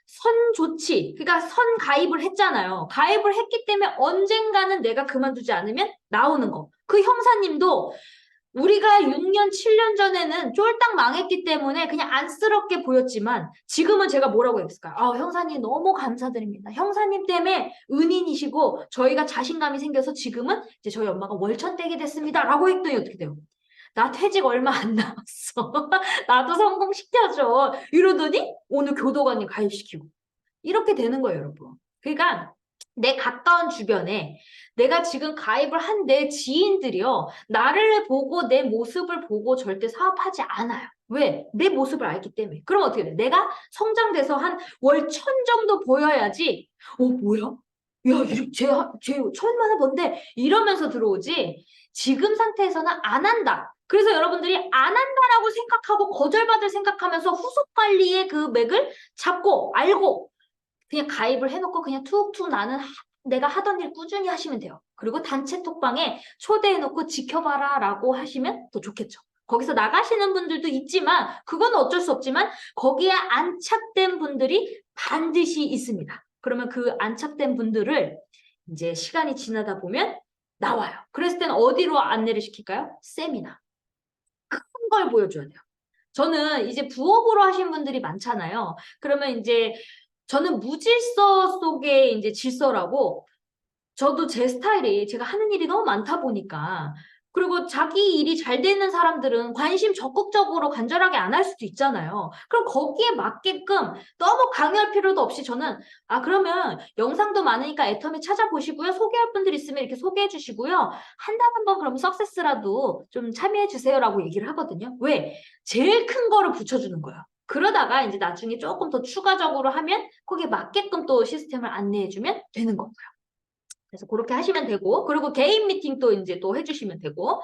Speaker 1: 선 좋지. 그러니까 선 가입을 했잖아요. 가입을 했기 때문에 언젠가는 내가 그만두지 않으면 나오는 거. 그 형사님도 우리가 6년, 7년 전에는 쫄딱 망했기 때문에 그냥 안쓰럽게 보였지만 지금은 제가 뭐라고 했을까요? 형사님 너무 감사드립니다. 형사님 때문에 은인이시고 저희가 자신감이 생겨서 지금은 이제 저희 엄마가 월천댁이 됐습니다. 라고 했더니 어떻게 돼요? 나 퇴직 얼마 안 남았어. 나도 성공시켜줘. 이러더니 오늘 교도관님 가입시키고. 이렇게 되는 거예요, 여러분. 그러니까 내 가까운 주변에 내가 지금 가입을 한 내 지인들이요. 나를 보고 내 모습을 보고 절대 사업하지 않아요. 왜? 내 모습을 알기 때문에. 그럼 어떻게 돼? 내가 성장돼서 한 월 1,000 정도 보여야지. 뭐야? 야, 쟤 1,000만 원 번데? 이러면서 들어오지. 지금 상태에서는 안 한다. 그래서 여러분들이 안 한다라고 생각하고 거절받을 생각하면서 후속 관리의 그 맥을 잡고 알고 그냥 가입을 해놓고 그냥 툭툭 나는 내가 하던 일 꾸준히 하시면 돼요. 그리고 단체 톡방에 초대해놓고 지켜봐라 라고 하시면 더 좋겠죠. 거기서 나가시는 분들도 있지만 그건 어쩔 수 없지만 거기에 안착된 분들이 반드시 있습니다. 그러면 그 안착된 분들을 이제 시간이 지나다 보면 나와요. 그랬을 때는 어디로 안내를 시킬까요? 세미나. 큰 걸 보여줘야 돼요. 저는 이제 부업으로 하신 분들이 많잖아요. 그러면 이제 저는 무질서 속에 이제 질서라고 저도 제 스타일이 제가 하는 일이 너무 많다 보니까 그리고 자기 일이 잘 되는 사람들은 관심 적극적으로 간절하게 안 할 수도 있잖아요. 그럼 거기에 맞게끔 너무 강요할 필요도 없이 저는 그러면 영상도 많으니까 애터미 찾아보시고요. 소개할 분들 있으면 이렇게 소개해 주시고요. 한다는 번 그러면 석세스라도 좀 참여해 주세요라고 얘기를 하거든요. 왜? 제일 큰 거를 붙여주는 거예요. 그러다가 이제 나중에 조금 더 추가적으로 하면 거기에 맞게끔 또 시스템을 안내해주면 되는 거고요. 그래서 그렇게 하시면 되고, 그리고 개인 미팅도 이제 또 해주시면 되고,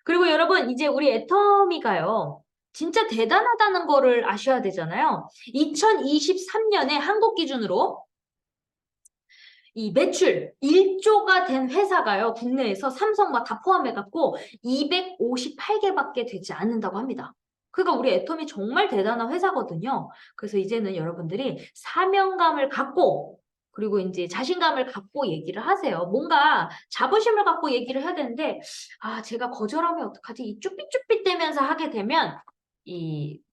Speaker 1: 그리고 여러분, 이제 우리 애터미가요, 진짜 대단하다는 거를 아셔야 되잖아요. 2023년에 한국 기준으로 이 매출 1조가 된 회사가요, 국내에서 삼성과 다 포함해갖고 258개밖에 되지 않는다고 합니다. 그러니까 우리 애터미 정말 대단한 회사거든요. 그래서 이제는 여러분들이 사명감을 갖고 그리고 이제 자신감을 갖고 얘기를 하세요. 뭔가 자부심을 갖고 얘기를 해야 되는데 제가 거절하면 어떡하지? 이 쭈삣쭈삣대면서 하게 되면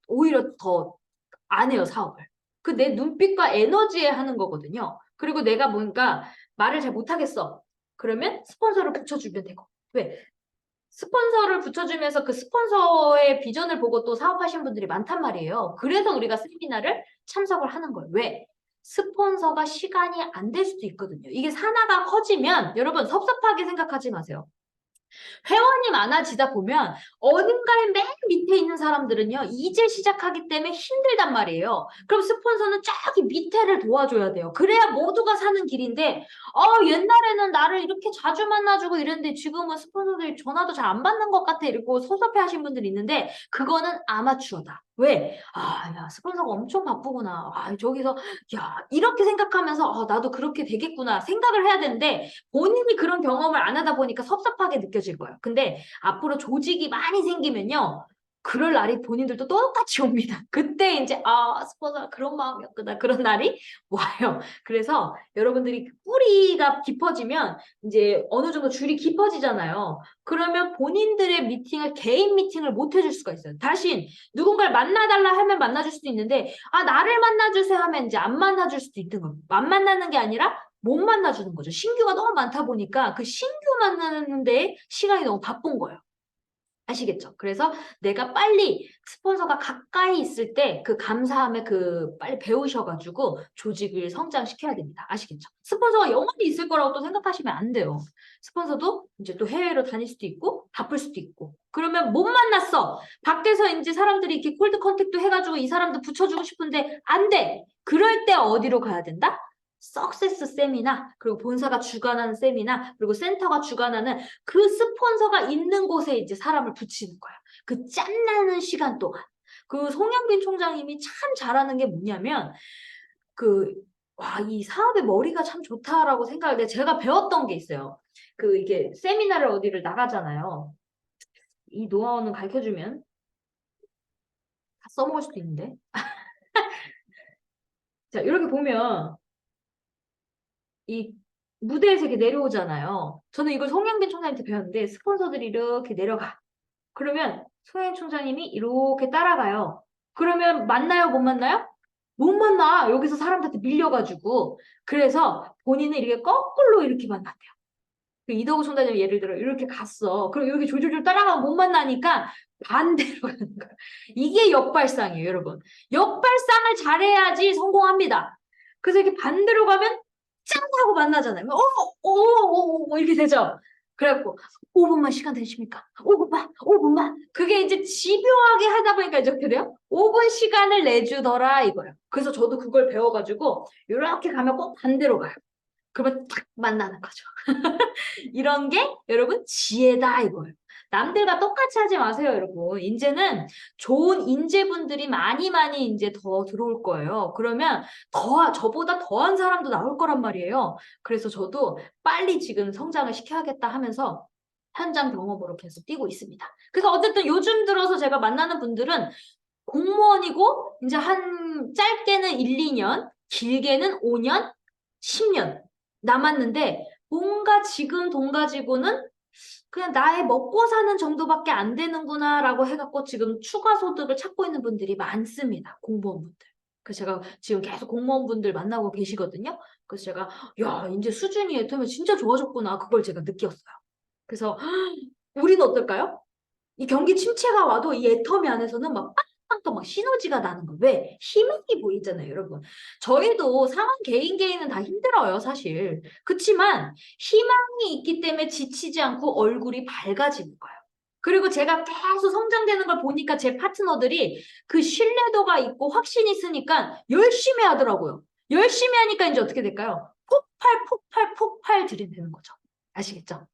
Speaker 1: 오히려 더 안 해요, 사업을. 그 내 눈빛과 에너지에 하는 거거든요. 그리고 내가 뭔가 말을 잘 못하겠어. 그러면 스폰서를 붙여주면 되고. 왜? 스폰서를 붙여주면서 그 스폰서의 비전을 보고 또 사업하시는 분들이 많단 말이에요. 그래서 우리가 세미나를 참석을 하는 거예요. 왜? 스폰서가 시간이 안 될 수도 있거든요. 이게 산하가 커지면 여러분 섭섭하게 생각하지 마세요. 회원이 많아지다 보면 어딘가에 맨 밑에 있는 사람들은요. 이제 시작하기 때문에 힘들단 말이에요. 그럼 스폰서는 저기 밑에를 도와줘야 돼요. 그래야 모두가 사는 길인데 옛날에는 나를 이렇게 자주 만나주고 이랬는데 지금은 스폰서들이 전화도 잘 안 받는 것 같아 이러고 섭섭해 하신 분들이 있는데 그거는 아마추어다. 왜? 야, 스폰서가 엄청 바쁘구나. 저기서, 야, 이렇게 생각하면서, 나도 그렇게 되겠구나 생각을 해야 되는데, 본인이 그런 경험을 안 하다 보니까 섭섭하게 느껴질 거예요. 근데 앞으로 조직이 많이 생기면요, 그럴 날이 본인들도 똑같이 옵니다. 그때 이제 스폰서가 그런 마음이었구나. 그런 날이 와요. 그래서 여러분들이 뿌리가 깊어지면 이제 어느 정도 줄이 깊어지잖아요. 그러면 본인들의 미팅을 개인 미팅을 못 해줄 수가 있어요. 대신 누군가를 만나달라 하면 만나줄 수도 있는데 나를 만나주세요 하면 이제 안 만나줄 수도 있는 거예요. 안 만나는 게 아니라 못 만나주는 거죠. 신규가 너무 많다 보니까 그 신규 만나는데 시간이 너무 바쁜 거예요. 아시겠죠? 그래서 내가 빨리 스폰서가 가까이 있을 때 그 감사함에 빨리 배우셔가지고 조직을 성장시켜야 됩니다. 아시겠죠? 스폰서가 영원히 있을 거라고 또 생각하시면 안 돼요. 스폰서도 이제 또 해외로 다닐 수도 있고 바쁠 수도 있고 그러면 못 만났어. 밖에서 이제 사람들이 이렇게 콜드 컨택도 해가지고 이 사람도 붙여주고 싶은데 안 돼. 그럴 때 어디로 가야 된다? 석세스 세미나 그리고 본사가 주관하는 세미나 그리고 센터가 주관하는 그 스폰서가 있는 곳에 이제 사람을 붙이는 거야. 그 짬나는 시간 동안. 그 송영빈 총장님이 참 잘하는 게 뭐냐면 이 사업의 머리가 참 좋다라고 생각을 해. 제가 배웠던 게 있어요. 이게 세미나를 어디를 나가잖아요. 이 노하우는 가르쳐주면 다 써먹을 수도 있는데. 자, 이렇게 보면 이 무대에서 이렇게 내려오잖아요. 저는 이걸 송영빈 총장님한테 배웠는데 스폰서들이 이렇게 내려가. 그러면 송영빈 총장님이 이렇게 따라가요. 그러면 만나요? 못 만나요? 못 만나. 여기서 사람들한테 밀려가지고. 그래서 본인은 이렇게 거꾸로 이렇게 만났대요. 이덕우 총장님 예를 들어 이렇게 갔어. 그럼 이렇게 졸졸졸 따라가면 못 만나니까 반대로 가는 거야. 이게 역발상이에요, 여러분. 역발상을 잘해야지 성공합니다. 그래서 이렇게 반대로 가면 짠 하고 만나잖아요. 이렇게 되죠. 그래갖고 5분만 시간 되십니까? 5분만. 그게 이제 집요하게 하다 보니까 이제 어떻게 돼요? 5분 시간을 내주더라 이거예요. 그래서 저도 그걸 배워가지고 이렇게 가면 꼭 반대로 가요. 그러면 탁 만나는 거죠. 이런 게 여러분 지혜다 이거예요. 남들과 똑같이 하지 마세요, 여러분. 이제는 좋은 인재분들이 많이 이제 더 들어올 거예요. 그러면 저보다 더한 사람도 나올 거란 말이에요. 그래서 저도 빨리 지금 성장을 시켜야겠다 하면서 현장 경험으로 계속 뛰고 있습니다. 그래서 어쨌든 요즘 들어서 제가 만나는 분들은 공무원이고 이제 한 짧게는 1, 2년, 길게는 5년, 10년 남았는데 뭔가 지금 돈 가지고는 그냥 나의 먹고 사는 정도밖에 안 되는구나라고 해갖고 지금 추가 소득을 찾고 있는 분들이 많습니다. 공무원분들. 그래서 제가 지금 계속 공무원분들 만나고 계시거든요. 그래서 제가 야 이제 수준이 애터면 진짜 좋아졌구나 그걸 제가 느꼈어요. 그래서 우리는 어떨까요? 이 경기 침체가 와도 이 애터미 안에서는 막 빵빵 막 시너지가 나는 거. 왜? 희망이 보이잖아요, 여러분. 저희도 상황 개인은 다 힘들어요, 사실. 그치만 희망이 있기 때문에 지치지 않고 얼굴이 밝아지는 거예요. 그리고 제가 계속 성장되는 걸 보니까 제 파트너들이 그 신뢰도가 있고 확신이 있으니까 열심히 하더라고요. 열심히 하니까 이제 어떻게 될까요? 폭발 들이대는 거죠. 아시겠죠?